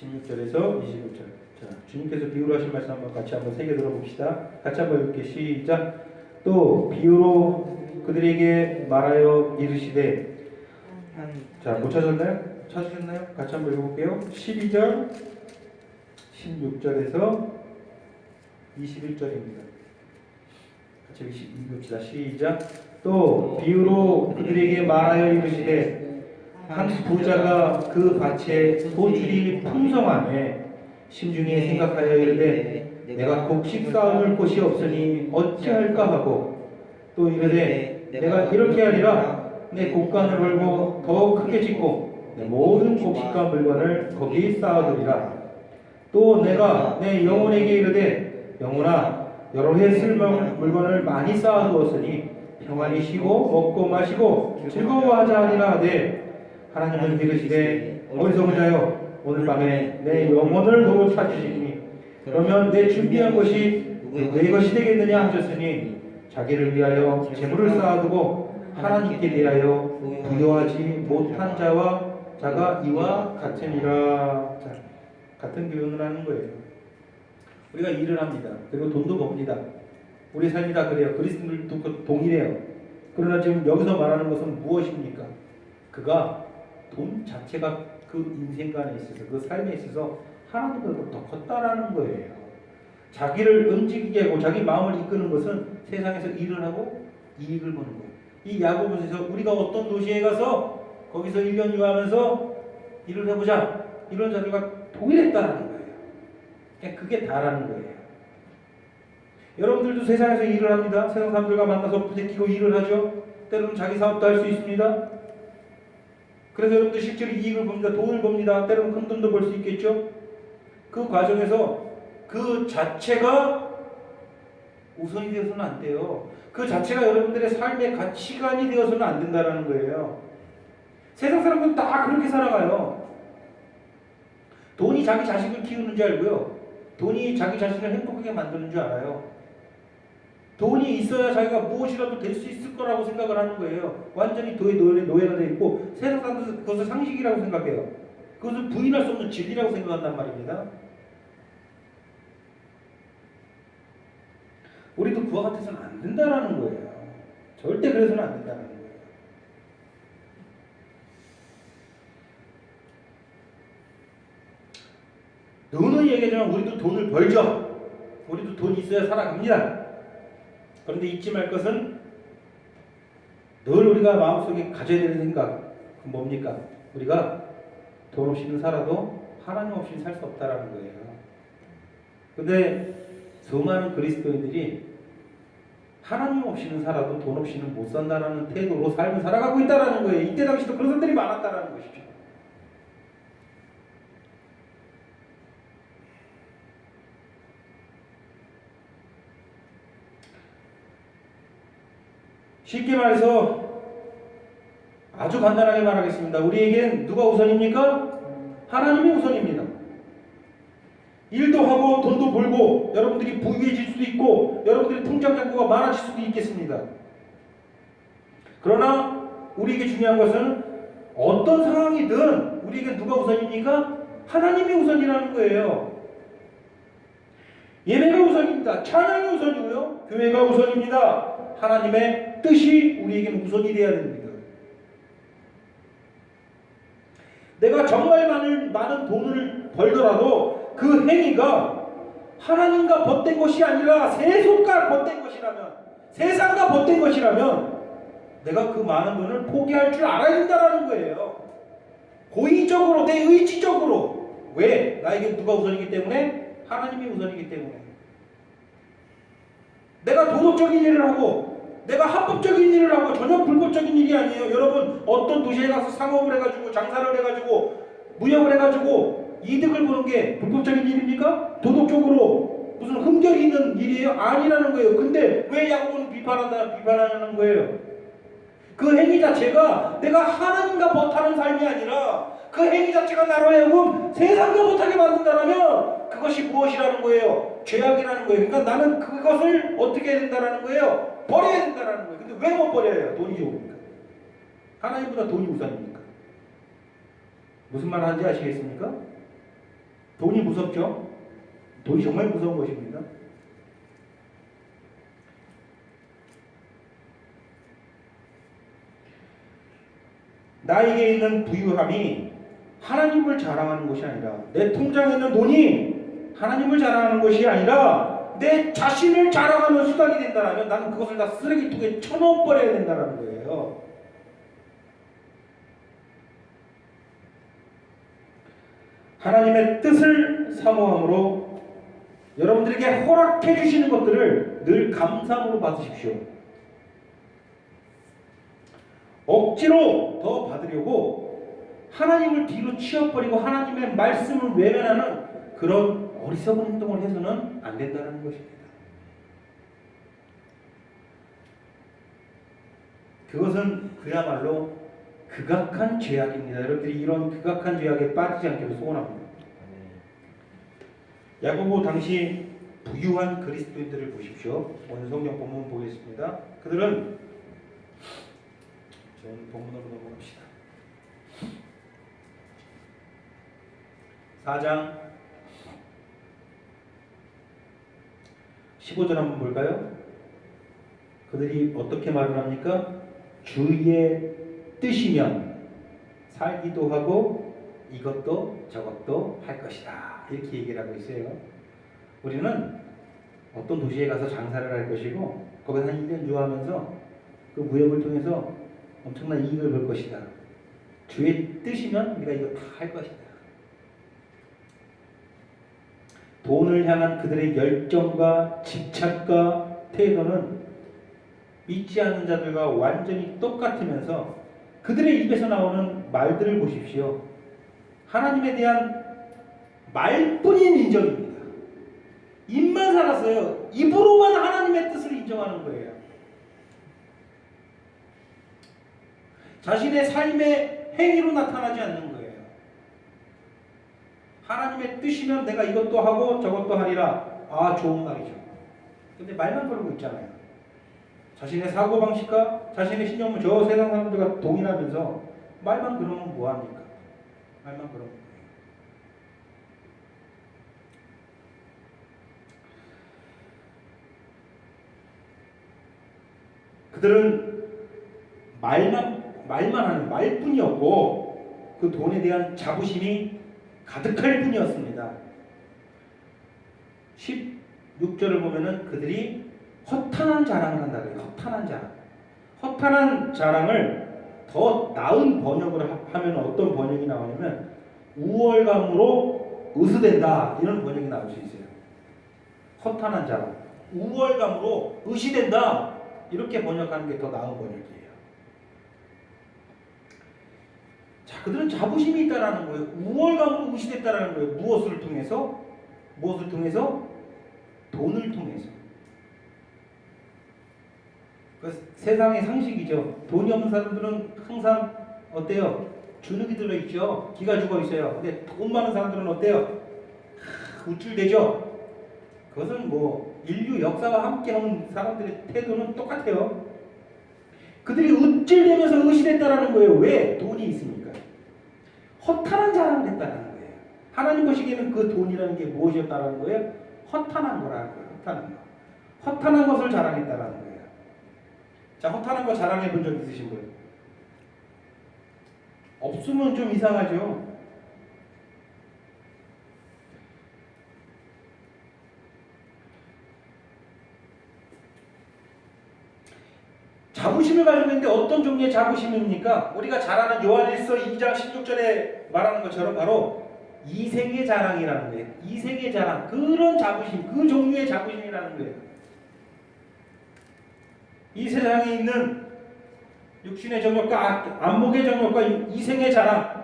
16절에서 21절. 자, 주님께서 비유로 하신 말씀 같이 한번 새겨 들어봅시다. 같이 한번 읽게. 시작. 또 비유로 그들에게 말하여 이르시되. 자, 못 찾았나요? 찾으셨나요? 같이 한번 읽어볼게요. 12절 16절에서 21절입니다. 같이 읽읍시다. 시작. 또 비유로 그들에게 말하여 이르시되 한 부자가 그 밭에 소출이 풍성함에 심중에 생각하여 이르되 내가 곡식 쌓을 곳이 없으니 어찌할까 하고, 또 이르되 내가 이렇게 하리라. 내 곡간을 벌고 더 크게 짓고 내 모든 곡식과 물건을 거기 쌓아두리라. 또 내가 내 영혼에게 이르되 영혼아, 여러 해 쓸 물건을 많이 쌓아두었으니 평안히 쉬고 먹고 마시고 즐거워하자 하리라 하되, 하나님은 이르시되 어리석은 자여, 오늘 밤에 내 영혼을 도로 찾으시니 그러면 내 준비한 것이 내 것이 되겠느냐 하셨으니, 자기를 위하여 재물을 쌓아두고 하나님께 대하여 부여하지 못한 자가 이와 같으니라. 자, 같은 교훈을 하는 거예요. 우리가 일을 합니다. 그리고 돈도 법니다. 우리 삶이 다 그래요. 그리스도인들도 동일해요. 그러나 지금 여기서 말하는 것은 무엇입니까? 그가 돈 자체가 그 인생관에 있어서, 그 삶에 있어서 하나님보다 더 컸다라는 거예요. 자기를 움직이게 하고 자기 마음을 이끄는 것은 세상에서 일을 하고 이익을 보는 거예요. 이 야고보서에서 우리가 어떤 도시에 가서 거기서 1년 유하면서 일을 해보자, 이런 자들과 동일했다라는 거예요. 그냥 그게 다라는 거예요. 여러분들도 세상에서 일을 합니다. 세상 사람들과 만나서 부대끼고 일을 하죠. 때로는 자기 사업도 할 수 있습니다. 그래서 여러분들 실제로 이익을 봅니다. 돈을 봅니다. 때로는 큰 돈도 벌 수 있겠죠. 그 과정에서 그 자체가 우선이 되어서는 안 돼요. 그 자체가 여러분들의 삶의 가치관이 되어서는 안 된다는 거예요. 세상 사람들은 다 그렇게 살아가요. 돈이 자기 자식을 키우는 줄 알고요. 돈이 자기 자신을 행복하게 만드는 줄 알아요. 돈이 있어야 자기가 무엇이라도 될 수 있을 거라고 생각을 하는 거예요. 완전히 돈의 노예가 되어 있고, 세상 사람들은 그것을 상식이라고 생각해요. 그것을 부인할 수 없는 진리라고 생각한단 말입니다. 우리도 그와 같아서는 안 된다라는 거예요. 절대 그래서는 안 된다는 거예요. 누누이 얘기하지만 우리도 돈을 벌죠. 우리도 돈이 있어야 살아갑니다. 그런데 잊지 말 것은 늘 우리가 마음속에 가져야 되는 생각, 그건 뭡니까? 우리가 돈 없이는 살아도 하나님 없이는 살 수 없다라는 거예요. 근데 수많은 그리스도인들이 하나님 없이는 살아도 돈 없이는 못 산다라는 태도로 삶을 살아가고 있다라는 거예요. 이때 당시도 그런 사람들이 많았다라는 것이죠. 쉽게 말해서 아주 간단하게 말하겠습니다. 우리에겐 누가 우선입니까? 하나님이 우선입니다. 일도 하고 돈도 벌고 여러분들이 부유해질 수도 있고 여러분들의 통장 잔고가 많아질 수도 있겠습니다. 그러나 우리에게 중요한 것은 어떤 상황이든 우리에게 누가 우선입니까? 하나님이 우선이라는 거예요. 예배가 우선입니다. 찬양이 우선이고요. 교회가 우선입니다. 하나님의 뜻이 우리에게는 우선이 되어야 됩니다. 내가 정말 많은 돈을 벌더라도 그 행위가 하나님과 벗된 것이 아니라 세속과 벗된 것이라면, 세상과 벗된 것이라면 내가 그 많은 돈을 포기할 줄 알아야 된다는 거예요. 고의적으로, 내 의지적으로. 왜? 나에게 누가 우선이기 때문에? 하나님이 우선이기 때문에. 내가 도덕적인 일을 하고 내가 합법적인 일을 하고 전혀 불법적인 일이 아니에요. 여러분 어떤 도시에 가서 상업을 해가지고 장사를 해가지고 무역을 해가지고 이득을 보는 게 불법적인 일입니까? 도덕적으로 무슨 흠결이 있는 일이에요? 아니라는 거예요. 근데 왜 야고보는 비판하는 거예요? 그 행위 자체가 내가 하나님과 못하는 삶이 아니라 그 행위 자체가 나로 하여금 세상과 못하게 만든다면 그것이 무엇이라는 거예요? 죄악이라는 거예요. 그러니까 나는 그것을 어떻게 해야 된다는 거예요? 버려야 된다는 거예요. 근데 왜 못 버려요? 돈이 좋으니까. 하나님보다 돈이 우선입니까? 무슨 말 하는지 아시겠습니까? 돈이 무섭죠? 돈이 정말 무서운 것입니다. 나에게 있는 부유함이 하나님을 자랑하는 것이 아니라 내 통장에 있는 돈이 하나님을 자랑하는 것이 아니라 내 자신을 자랑하는 수단이 된다면 나는 그것을 다 쓰레기통에 쳐넣어버려야 된다는 거예요. 하나님의 뜻을 사모함으로 여러분들에게 허락해 주시는 것들을 늘 감사함으로 받으십시오. 억지로 더 받으려고 하나님을 뒤로 치워버리고 하나님의 말씀을 외면하는 그런 어리석은 행동을 해서는 안 된다는 것입니다. 그것은 그야말로 극악한 죄악입니다. 여러분들이 이런 극악한 죄악에 빠지지 않기를 소원합니다. 야고보 당시 부유한 그리스도인들을 보십시오. 오늘 성경 본문 보겠습니다. 그들은 저는 본문으로 넘어갑시다. 4장 15절 한번 볼까요? 그들이 어떻게 말을 합니까? 주의 뜻이면 살기도 하고 이것도 저것도 할 것이다. 이렇게 얘기를 하고 있어요. 우리는 어떤 도시에 가서 장사를 할 것이고 거기서 한 1년 유하면서 그 무역을 통해서 엄청난 이익을 볼 것이다. 주의 뜻이면 우리가 이거 다 할 것이다. 돈을 향한 그들의 열정과 집착과 태도는 믿지 않는 자들과 완전히 똑같으면서 그들의 입에서 나오는 말들을 보십시오. 하나님에 대한 말뿐인 인정입니다. 입만 살았어요. 입으로만 하나님의 뜻을 인정하는 거예요. 자신의 삶의 행위로 나타나지 않는 거예요. 하나님의 뜻이면 내가 이것도 하고 저것도 하리라. 아, 좋은 말이죠. 근데 말만 그러고 있잖아요. 자신의 사고방식과 자신의 신념을 저 세상 사람들과 동일하면서 말만 그러면 뭐합니까? 말만 그러면 뭐예요? 그들은 말만 하는 말뿐이었고 그 돈에 대한 자부심이 가득할 뿐이었습니다. 16절을 보면은 그들이 허탄한 자랑을 한다 그래요. 허탄한 자랑. 허탄한 자랑을 더 나은 번역을 하면 어떤 번역이 나오냐면 우월감으로 의수된다 이런 번역이 나올 수 있어요. 허탄한 자랑. 우월감으로 의시된다 이렇게 번역하는 게 더 나은 번역이에요. 자, 그들은 자부심이 있다라는 거예요. 우월감으로 의시됐다라는 거예요. 무엇을 통해서? 무엇을 통해서? 돈을 통해서. 그 세상의 상식이죠. 돈이 없는 사람들은 항상 어때요? 주눅이 들어있죠. 기가 죽어있어요. 근데 돈 많은 사람들은 어때요? 우쭐대죠. 그것은 뭐 인류 역사와 함께 온 사람들의 태도는 똑같아요. 그들이 우쭐대면서 의심했다라는 거예요. 왜? 돈이 있으니까. 허탄한 자랑을 했다라는 거예요. 하나님 보시기에는 그 돈이라는 게 무엇이었다라는 거예요? 허탄한 거라는 거예요. 허탄한 거. 허탄한 것을 자랑했다라는 거예요. 자, 허탄한 거 자랑해 본 적 있으신 분? 없으면 좀 이상하죠. 자부심을 가지고 있는데 어떤 종류의 자부심입니까? 우리가 잘 아는 요한일서 2장 16절에 말하는 것처럼 바로 이생의 자랑이라는 거예요. 이생의 자랑. 그런 자부심, 그 종류의 자부심이라는 거예요. 이 세상에 있는 육신의 정욕과 안목의 정욕과 이생의 자랑,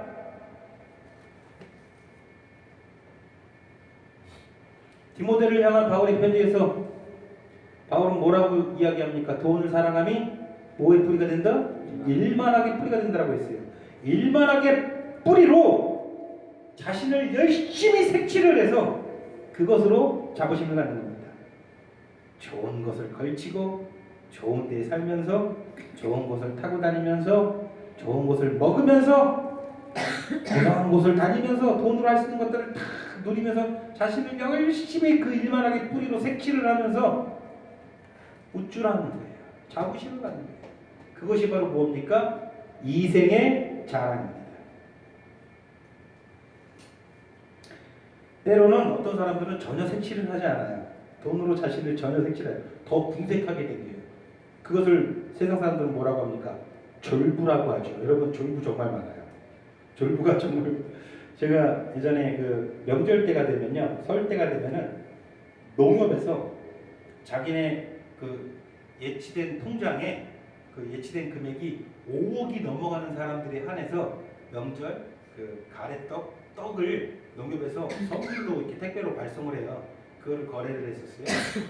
디모데를 향한 바울의 편지에서 바울은 뭐라고 이야기합니까? 돈을 사랑함이 뭐의 뿌리가 된다? 일만하게 뿌리가 된다라고 했어요. 일만하게 뿌리로 자신을 열심히 색칠을 해서 그것으로 자부심을 갖는 겁니다. 좋은 것을 걸치고 좋은 데에 살면서 좋은 곳을 타고 다니면서 좋은 곳을 먹으면서 건강한 곳을 다니면서 돈으로 할 수 있는 것들을 다 누리면서 자신을 열심히 그 일만하게 뿌리로 색칠을 하면서 우쭐하는 거예요. 자부심을 갖는 거예요. 그것이 바로 뭡니까? 이생의 자랑입니다. 때로는 어떤 사람들은 전혀 색칠을 하지 않아요. 돈으로 자신을 전혀 색칠해요. 더 궁색하게 되게요. 그것을 세상 사람들은 뭐라고 합니까? 졸부라고 하죠. 여러분 졸부 정말 많아요. 졸부가 정말 제가 예전에 그 명절 때가 되면요, 설 때가 되면은 농협에서 자기네 그 예치된 통장에 그 예치된 금액이 5억이 넘어가는 사람들에 한해서 명절 그 가래떡 떡을 농협에서 선물로 이렇게 택배로 발송을 해요. 그걸 거래를 했었어요.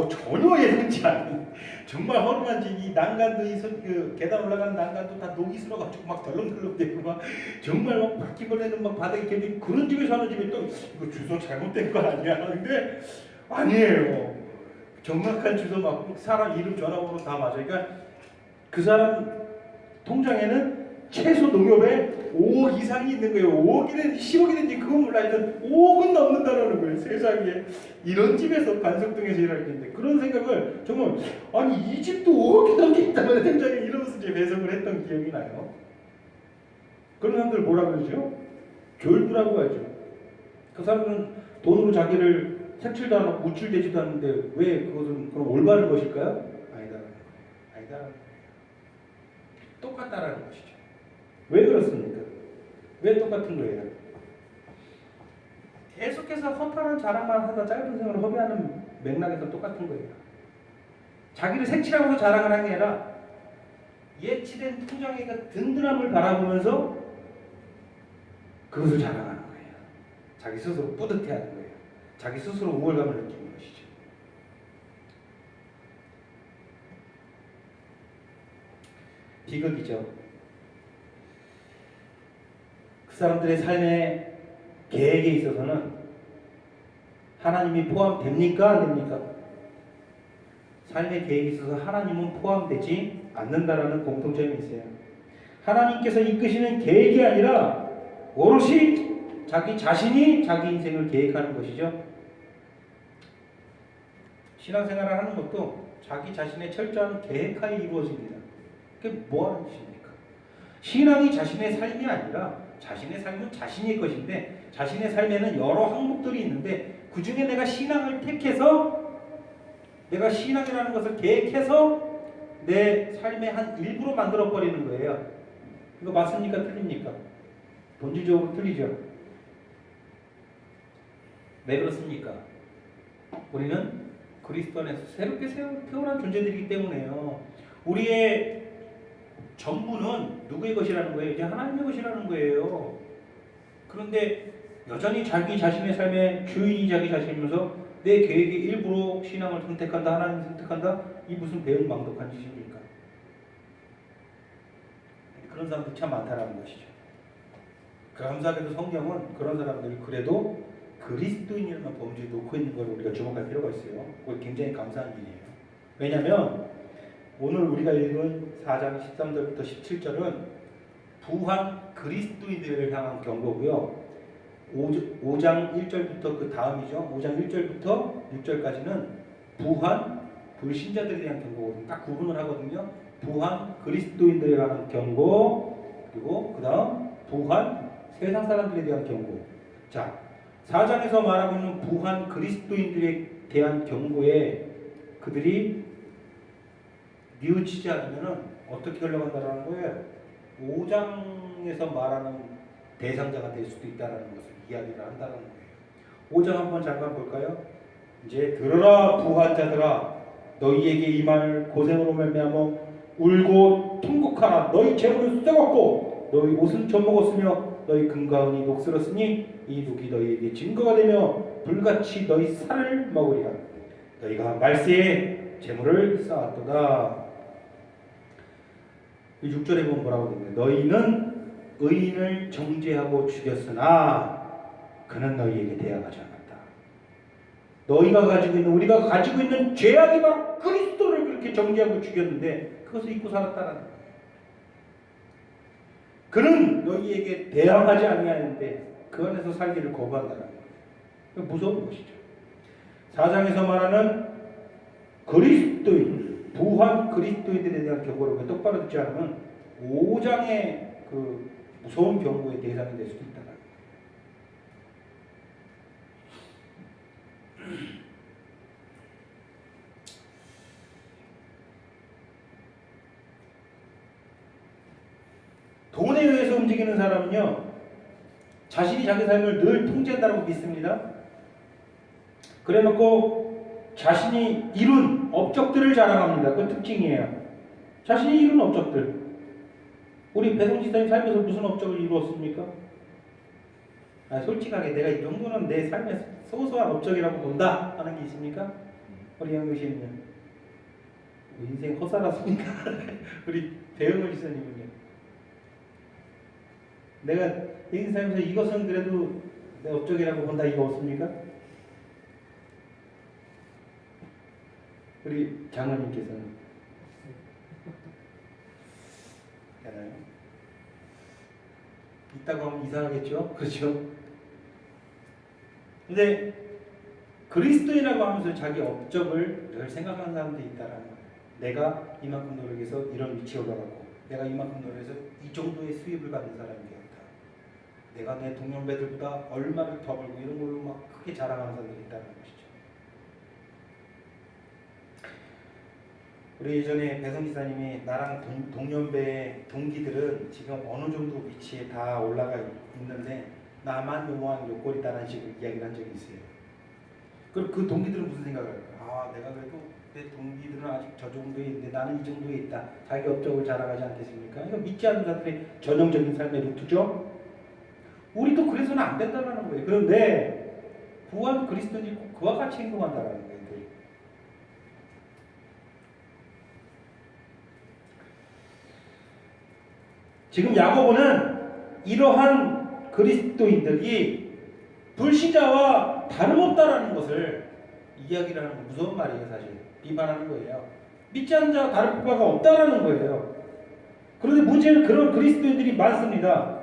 전혀 예상치 않은 정말 허름한지 이 난간도 그 계단 올라가는 난간도 다 녹이 슬어가지고 막 덜렁덜렁대고 막 정말 막 바퀴벌레는 막 바닥에 견디 그런 집에 사는 집에 또 이거 주소 잘못된 거 아니야? 근데 아니에요. 정확한 주소 맞고 사람 이름 전화번호 다 맞아요. 그러니까 그 사람 통장에는 최소 농협에 5억 이상이 있는 거예요. 5억이든 10억이든지 그건 몰라. 하여튼 5억은 넘는다는 거예요. 세상에 이런 집에서 관석동에서 일할 텐데 그런 생각을 정말 아니 이 집도 5억이 넘게 있다는 생각에 이러면서 이제 배송을 했던 기억이 나요. 그런 사람들 뭐라 그러죠? 졸부라고 하죠. 그 사람은 돈으로 자기를 색칠도 안 하고 우쭐대지도 않는데 왜 그것은 그럼 올바른 것일까요? 아니다라는 거예요. 아니다라는 거예요. 똑같다라는 것이죠. 왜 그렇습니까? 왜 똑같은 거예요? 계속해서 허탈한 자랑만 하다 짧은 생을 허비하는 맥락에서 똑같은 거예요. 자기를 색칠하면서 자랑을 하는 게 아니라 예치된 통장의 그 든든함을 바라보면서 그것을 자랑하는 거예요. 자기 스스로 뿌듯해하는 거예요. 자기 스스로 우월감을 느끼는 것이죠. 비극이죠. 그 사람들의 삶의 계획에 있어서는 하나님이 포함됩니까? 안 됩니까? 삶의 계획에 있어서 하나님은 포함되지 않는다라는 공통점이 있어요. 하나님께서 이끄시는 계획이 아니라 오롯이 자기 자신이 자기 인생을 계획하는 것이죠. 신앙생활을 하는 것도 자기 자신의 철저한 계획하에 이루어집니다. 그게 뭐 하는 짓입니까? 신앙이 자신의 삶이 아니라 자신의 삶은 자신의 것인데 자신의 삶에는 여러 항목들이 있는데 그 중에 내가 신앙을 택해서 내가 신앙이라는 것을 계획해서 내 삶의 한 일부로 만들어버리는 거예요. 이거 맞습니까? 틀립니까? 본질적으로 틀리죠. 왜 그렇습니까? 우리는 그리스도 안에서 새롭게 태어난 존재들이기 때문에요. 우리의 전부는 누구의 것이라는 거예요? 이제 하나님의 것이라는 거예요. 그런데 여전히 자기 자신의 삶의 주인이 자기 자신이면서 내 계획의 일부로 신앙을 선택한다, 하나님을 선택한다? 이 무슨 배은망덕한 짓입니까? 그런 사람들 참 많다라는 것이죠. 감사하게도 성경은 그런 사람들을 그래도 그리스도인이라는 범주에 놓고 있는 걸 우리가 주목할 필요가 있어요. 그게 굉장히 감사한 일이에요. 왜냐하면 오늘 우리가 읽은 4장 13절부터 17절은 부한 그리스도인들을 향한 경고고요. 5장 1절부터 그 다음이죠. 5장 1절부터 6절까지는 부한 불신자들에 대한 경고거든요. 딱 구분을 하거든요. 부한 그리스도인들에 관한 경고, 그리고 그 다음 부한 세상 사람들에 대한 경고. 자, 4장에서 말하고 있는 부한 그리스도인들에 대한 경고에 그들이 뉘우치지 않으면 어떻게 흘러간다는 거예요? 5장에서 말하는 대상자가 될 수도 있다는 것을 이야기를 한다는 거예요. 5장 한번 잠깐 볼까요? 이제 들어라 부한 자들아 너희에게 임할 고생으로 말미암아 울고 통곡하라. 너희 재물은 썩었고 너희 옷은 젖먹었으며 너희 금과 은이 녹슬었으니 이 녹이 너희에게 증거가 되며 불같이 너희 살을 먹으리라. 너희가 말세에 재물을 쌓았도다. 이 6절에 보면 뭐라고 되냐? 너희는 의인을 정죄하고 죽였으나 그는 너희에게 대항하지 않았다. 너희가 가지고 있는, 우리가 가지고 있는 죄악이 바로 그리스도를 그렇게 정죄하고 죽였는데 그것을 잊고 살았다는 거예요. 그는 너희에게 대항하지 아니하는데 그 안에서 살기를 거부한다는 거예요. 무서운 것이죠. 4장에서 말하는 그리스도인, 부한 그리스도인들에 대한 경고를 똑바로 듣지 않으면 5장의 그 무서운 경고의 대상이 될 수도 있다. 돈에 의해서 움직이는 사람은요, 자신이 자기 삶을 늘 통제한다고 믿습니다. 그래 놓고 자신이 이룬 업적들을 자랑합니다. 그 특징이에요. 자신이 이룬 업적들. 우리 배송 지사님 살면서 무슨 업적을 이루었습니까? 솔직하게 내가 이 정도는 내 삶의 소소한 업적이라고 본다 하는 게 있습니까? 우리 영교시는요? 인생 허살았습니까? 우리 배영을 지사님은요? 내가 인생 살면서 이것은 그래도 내 업적이라고 본다 이거 없습니까? 우리 장로님께서는 되나요? 있다고 하면 이상하겠죠? 그렇죠? 근데 그리스도인이라고 하면서 자기 업적을 늘 생각하는 사람들이 있다라는 거예요. 내가 이만큼 노력해서 이런 위치에 올라가고 내가 이만큼 노력해서 이 정도의 수입을 받는 사람이 되었다. 내가 내 동년배들보다 얼마를 더 벌고 이런 걸로 막 크게 자랑하는 사람들이 있다는 것이죠. 우리 예전에 배성 지사님이 나랑 동년배 동기들은 지금 어느 정도 위치에 다 올라가 있는데 나만 요모한 요꼴이다라는 식으로 이야기를 한 적이 있어요. 그럼 그 동기들은 무슨 생각을 할까요? 내가 그래도 내 동기들은 아직 저 정도에 있는데 나는 이 정도에 있다. 자기 업적을 자랑하지 않겠습니까? 이거 믿지 않는 사람들의 전형적인 삶의 루트죠. 우리도 그래서는 안 된다는 거예요. 그런데 부한 그리스도인이 꼭 그와 같이 행동한다는 거예요. 지금 야고보는 이러한 그리스도인들이 불신자와 다름없다라는 것을 이야기를 하는 거 무서운 말이에요. 사실 비판하는 거예요. 믿지 않는 자와 다를 바가 없다라는 거예요. 그런데 문제는 그런 그리스도인들이 많습니다.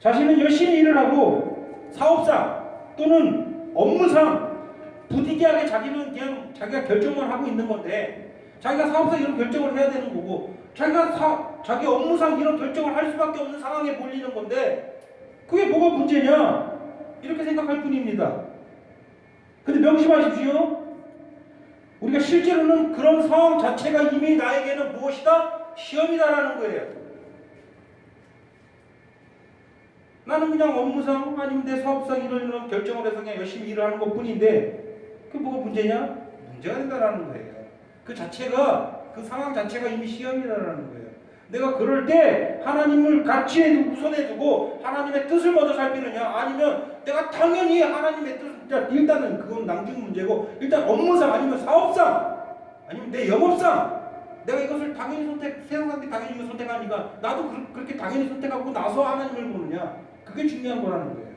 자신은 열심히 일을 하고 사업상 또는 업무상 부득이하게 자기는 그냥 자기가 결정을 하고 있는 건데 자기가 사업상 이런 결정을 해야 되는 거고 자기 업무상 이런 결정을 할 수밖에 없는 상황에 몰리는 건데 그게 뭐가 문제냐 이렇게 생각할 뿐입니다. 근데 명심하십시오. 우리가 실제로는 그런 상황 자체가 이미 나에게는 무엇이다? 시험이다라는 거예요. 나는 그냥 업무상 아니면 내 사업상 이런 결정을 해서 그냥 열심히 일을 하는 것 뿐인데 그게 뭐가 문제냐? 문제가 된다라는 거예요. 그 자체가 그 상황 자체가 이미 시험이라는 거예요. 내가 그럴 때 하나님을 가치에 우선해 두고 하나님의 뜻을 먼저 살피느냐 아니면 내가 당연히 하나님의 뜻 일단은 그건 낭중 문제고 일단 업무상 아니면 사업상 아니면 내 영업상 내가 이것을 당연히 세상 사람들이 당연히 이걸 선택하니까 나도 그렇게 당연히 선택하고 나서 하나님을 보느냐 그게 중요한 거라는 거예요.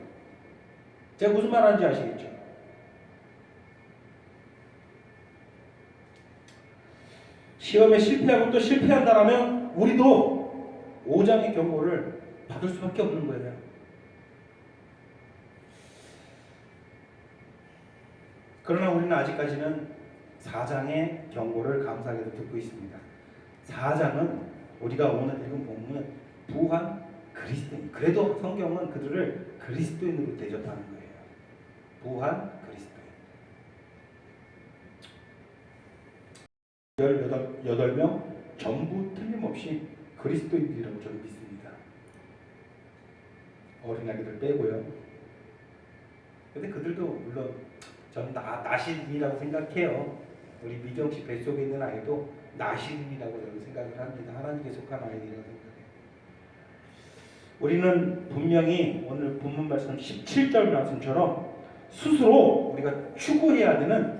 제가 무슨 말 하는지 아시겠죠? 시험에 실패하고 또 실패한다라면 우리도 5장의 경고를 받을 수밖에 없는 거예요. 그러나 우리는 아직까지는 4장의 경고를 감사하게도 듣고 있습니다. 4장은 우리가 오늘 읽은 본문은 부한 그리스도인. 그래도 성경은 그들을 그리스도인으로 대접하는 거예요. 부한 그리스도인. 18명 전부 틀림없이 그리스도인이라고 저는 믿습니다. 어린아기들 빼고요. 근데 그들도 물론 저는 나신이라고 생각해요. 우리 미경 씨 뱃속에 있는 아이도 나시린이라고 저는 생각을 합니다. 하나님께 속한 아이들이라고 생각해요. 우리는 분명히 오늘 본문 말씀 17절 말씀처럼 스스로 우리가 추구해야 되는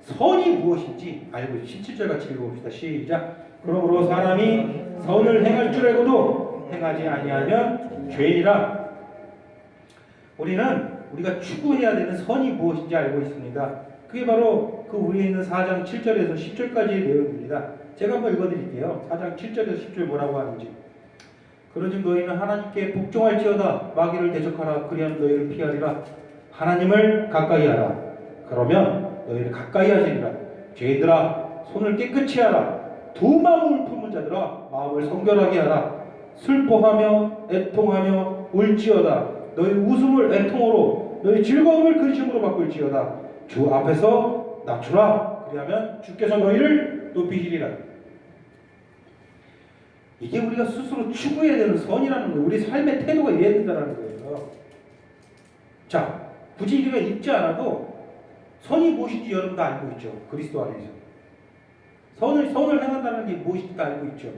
선이 무엇인지 알고 있어요. 17절 같이 읽어봅시다. 시작. 그러므로 사람이 선을 행할 줄 알고도 행하지 아니하면 죄이라. 우리는 우리가 추구해야 되는 선이 무엇인지 알고 있습니다. 그게 바로 그 위에 있는 4장 7절에서 10절까지의 내용입니다. 제가 한번 읽어드릴게요. 4장 7절에서 10절 뭐라고 하는지. 그러즉 너희는 하나님께 복종할지어다. 마귀를 대적하라. 그리하면 너희를 피하리라. 하나님을 가까이 하라. 그러면 너희를 가까이 하시리라. 죄인들아 손을 깨끗이 하라. 두 마음을 품은 자들아 마음을 성결하게 하라. 슬퍼하며 애통하며 울지어다. 너희 웃음을 애통으로 너희 즐거움을 근심으로 바꿀지어다. 주 앞에서 낮추라. 그리하면 주께서 너희를 높이시리라. 이게 우리가 스스로 추구해야 되는 선이라는 거예요. 우리 삶의 태도가 이래야 된다는 거예요. 자, 굳이 우리가 읽지 않아도 선이 무엇인지 여러분 다 알고 있죠. 그리스도 안에서 선을 행한다는 게 무엇인지 다 알고 있죠.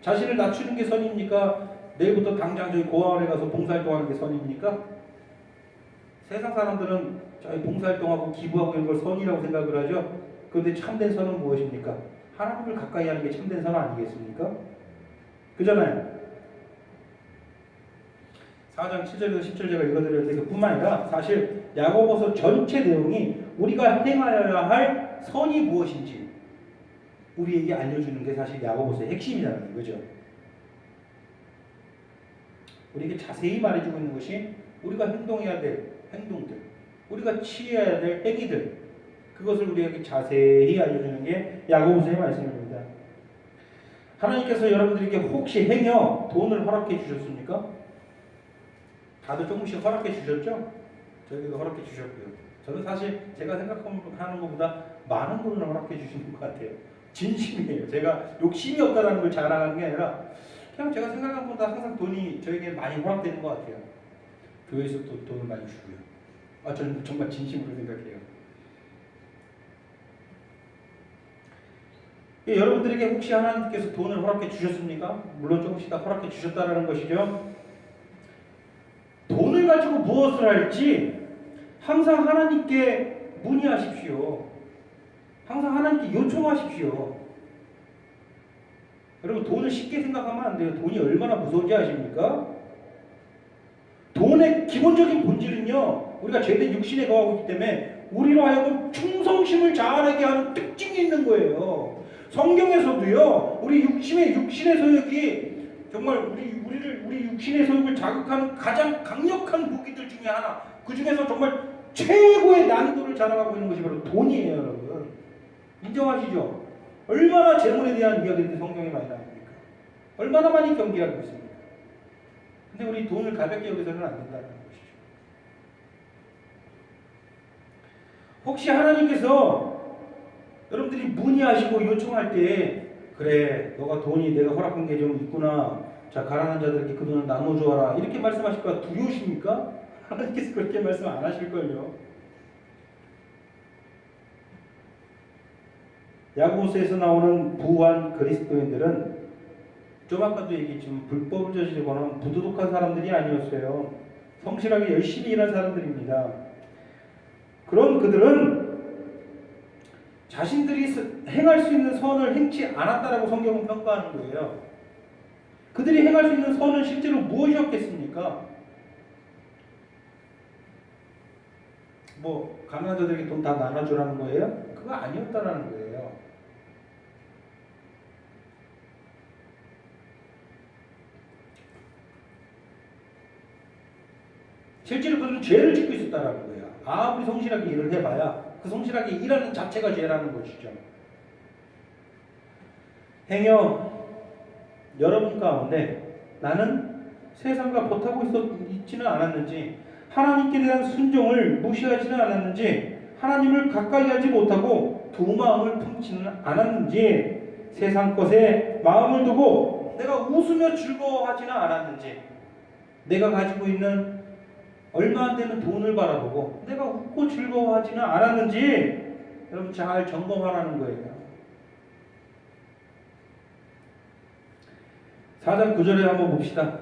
자신을 낮추는 게 선입니까? 내일부터 당장 저희 고아원에 가서 봉사활동하는 게 선입니까? 세상 사람들은 저희 봉사활동하고 기부하고 이런 걸 선이라고 생각을 하죠. 그런데 참된 선은 무엇입니까? 하나님을 가까이 하는 게 참된 선 아니겠습니까? 그잖아요. 4장 7절에서 10절 제가 읽어드렸는데 그뿐만 아니라 사실 야고보서 전체 내용이 우리가 행하여야 할 선이 무엇인지 우리에게 알려주는 게 사실 야고보서의 핵심이라는 거죠. 우리에게 자세히 말해주고 있는 것이 우리가 행동해야 될 행동들, 우리가 취해야 될 행위들, 그것을 우리에게 자세히 알려주는 게 야고보서의 말씀입니다. 하나님께서 여러분들에게 혹시 행여 돈을 허락해 주셨습니까? 다들 조금씩 허락해 주셨죠? 저에게도 허락해 주셨고요. 저는 사실 제가 생각하는 것보다 많은 돈을 허락해 주시는 것 같아요. 진심이에요. 제가 욕심이 없다는 걸 자랑하는 게 아니라 그냥 제가 생각한 것보다 항상 돈이 저에게 많이 허락되는 것 같아요. 교회에서 또 돈을 많이 주고요. 저는 정말 진심으로 생각해요. 여러분들에게 혹시 하나님께서 돈을 허락해 주셨습니까? 물론 조금씩 다 허락해 주셨다는 것이죠. 돈을 가지고 무엇을 할지 항상 하나님께 문의하십시오. 항상 하나님께 요청하십시오. 여러분 돈을 쉽게 생각하면 안 돼요. 돈이 얼마나 무서운지 아십니까? 돈의 기본적인 본질은요, 우리가 죄된 육신에 거하고 있기 때문에 우리로 하여금 충성심을 자아내게 하는 특징이 있는 거예요. 성경에서도요, 우리 육신의 소욕이 정말 우리 육신의 소욕을 자극하는 가장 강력한 무기들 중에 하나, 그 중에서 정말 최고의 난이도를 자랑하고 있는 것이 바로 돈이에요, 여러분. 인정하시죠? 얼마나 재물에 대한 이야기들이 성경에 많이 나옵니까? 얼마나 많이 경계하고 있습니까? 근데 우리 돈을 가볍게 여기서는 안 된다는 것이죠. 혹시 하나님께서 여러분들이 문의하시고 요청할 때 그래 너가 돈이 내가 허락한 게 좀 있구나, 자 가난한 자들에게 그 돈을 나눠주어라 이렇게 말씀하실까 두려우십니까? 하나님께서 그렇게 말씀 안 하실걸요. 야고보서에서 나오는 부한 그리스도인들은 좀 아까도 얘기했지만 불법을 저지르거나 부도덕한 사람들이 아니었어요. 성실하게 열심히 일한 사람들입니다. 그런 그들은 자신들이 행할 수 있는 선을 행치 않았다라고 성경은 평가하는 거예요. 그들이 행할 수 있는 선은 실제로 무엇이었겠습니까? 뭐 가난한 자들에게 돈 다 나눠주라는 거예요? 그거 아니었다라는 거예요. 실제로 그들은 죄를 짓고 있었다라는 거예요. 아무리 성실하게 일을 해봐야 그 성실하게 일하는 자체가 죄라는 것이죠. 행여 여러분 가운데 나는 세상과 보타고 있지는 않았는지, 하나님께 대한 순종을 무시하지는 않았는지, 하나님을 가까이 하지 못하고 두 마음을 품지는 않았는지, 세상 것에 마음을 두고 내가 웃으며 즐거워하지는 않았는지, 내가 가지고 있는 얼마 안 되는 돈을 바라보고 내가 웃고 즐거워하지는 않았는지, 여러분 잘 점검하라는 거예요. 4장 9절에 한번 봅시다.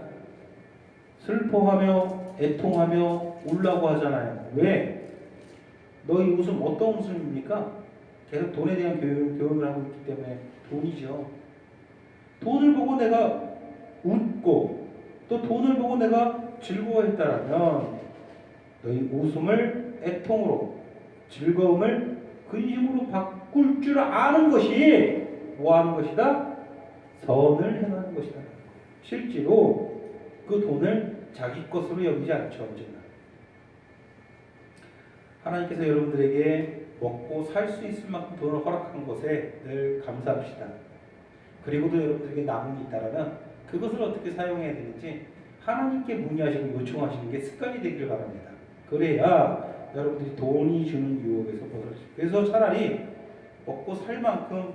슬퍼하며 애통하며 울라고 하잖아요. 왜? 너희 웃음 어떤 웃음입니까? 계속 돈에 대한 교훈을 하고 있기 때문에 돈이죠. 돈을 보고 내가 웃고 또 돈을 보고 내가 즐거워했다라면 너희 웃음을 애통으로 즐거움을 근심으로 바꿀 줄 아는 것이 뭐 하는 것이다? 선을 행하는 것이다. 실제로 그 돈을 자기 것으로 여기지 않죠. 언제나 하나님께서 여러분들에게 먹고 살 수 있을 만큼 돈을 허락한 것에 늘 감사합시다. 그리고도 여러분들에게 남은 게 있다면 그것을 어떻게 사용해야 되는지 하나님께 문의하시고 요청하시는 게 습관이 되기를 바랍니다. 그래야 여러분들이 돈이 주는 유혹에서 벗어날 수 있어요. 그래서 차라리 먹고 살 만큼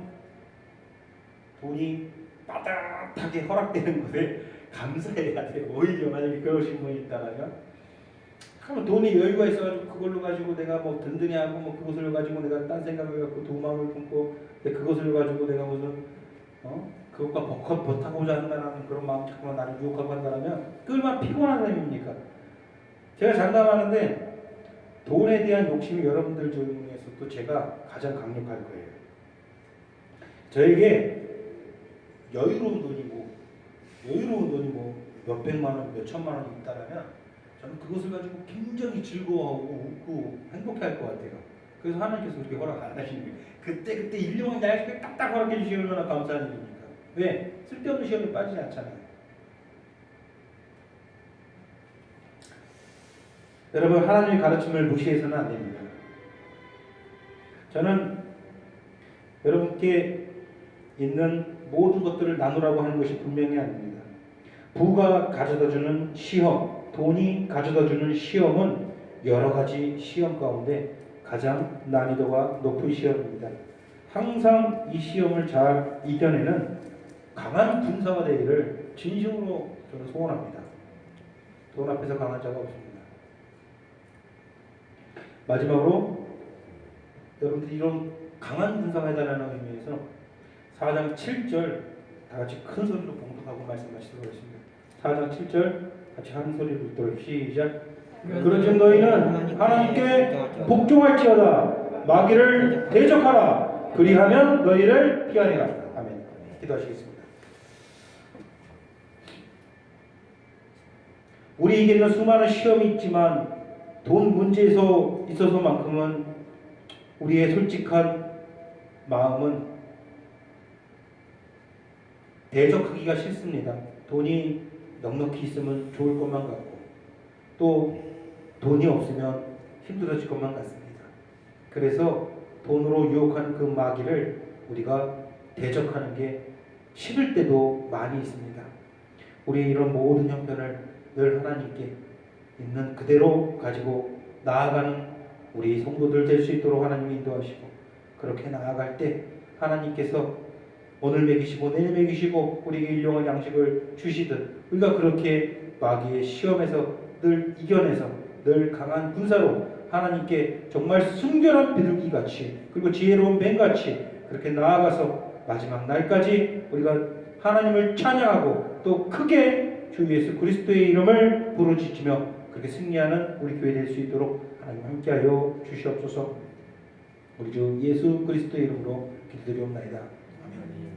돈이 빠듯하게 허락되는 것에 감사해야 돼요. 오히려 만약에 그러신 분이 있다면 그러면 돈이 여유가 있어가지고 그걸로 가지고 내가 뭐 든든히 하고 뭐 그것을 가지고 내가 딴 생각을 갖고 도망을 품고 그것을 가지고 내가 무슨 그것과 버타고자 한다는 그런 마음 자꾸만 나를 유혹하고 한다면 그 얼마나 피곤한 삶입니까? 제가 장담하는데 돈에 대한 욕심이 여러분들 중에서도 제가 가장 강력할 거예요. 저에게 여유로운 돈이 뭐 몇백만 원, 몇천만 원이 있다라면 저는 그것을 가지고 굉장히 즐거워하고 웃고 행복해할 것 같아요. 그래서 하나님께서 그렇게 허락 안 하시는 거예요. 그때 일용할 양식을 딱딱 허락해 주시면 얼마나 감사한 일입니까? 왜? 쓸데없는 시험에 빠지지 않잖아요. 여러분 하나님의 가르침을 무시해서는 안 됩니다. 저는 여러분께 있는 모든 것들을 나누라고 하는 것이 분명히 아닙니다. 부가 가져다주는 시험, 돈이 가져다주는 시험은 여러 가지 시험 가운데 가장 난이도가 높은 시험입니다. 항상 이 시험을 잘 이겨내는 강한 군사가 되기를 진심으로 저는 소원합니다. 돈 앞에서 강한 자가 없습니다. 마지막으로 여러분들이 이런 강한 군사가 해달라는 의미에서 4장 7절 다 같이 큰 소리로 봉독하고 말씀하시도록 하겠습니다. 4장 7절 같이 한 소리로 읽도록 시작. 그러즉 너희는 하나님께 복종할지어다 마귀를 대적하라 그리하면 너희를 피하리라. 아멘. 기도하시겠습니다. 우리에게는 수많은 시험이 있지만 돈 문제에서 있어서만큼은 우리의 솔직한 마음은 대적하기가 싫습니다. 돈이 넉넉히 있으면 좋을 것만 같고 또 돈이 없으면 힘들어질 것만 같습니다. 그래서 돈으로 유혹하는 그 마귀를 우리가 대적하는 게 싫을 때도 많이 있습니다. 우리의 이런 모든 형편을 늘 하나님께 있는 그대로 가지고 나아가는 우리 성도들 될 수 있도록 하나님이 인도하시고 그렇게 나아갈 때 하나님께서 오늘 먹이시고 내일 먹이시고 우리에게 일용할 양식을 주시듯 우리가 그렇게 마귀의 시험에서 늘 이겨내서 늘 강한 군사로 하나님께 정말 순결한 비둘기같이 그리고 지혜로운 뱀같이 그렇게 나아가서 마지막 날까지 우리가 하나님을 찬양하고 또 크게 주 예수 그리스도의 이름을 부르짖으며 그렇게 승리하는 우리 교회 될 수 있도록 하나님 함께하여 주시옵소서. 우리 주 예수 그리스도의 이름으로 기도드리옵나이다. 아멘.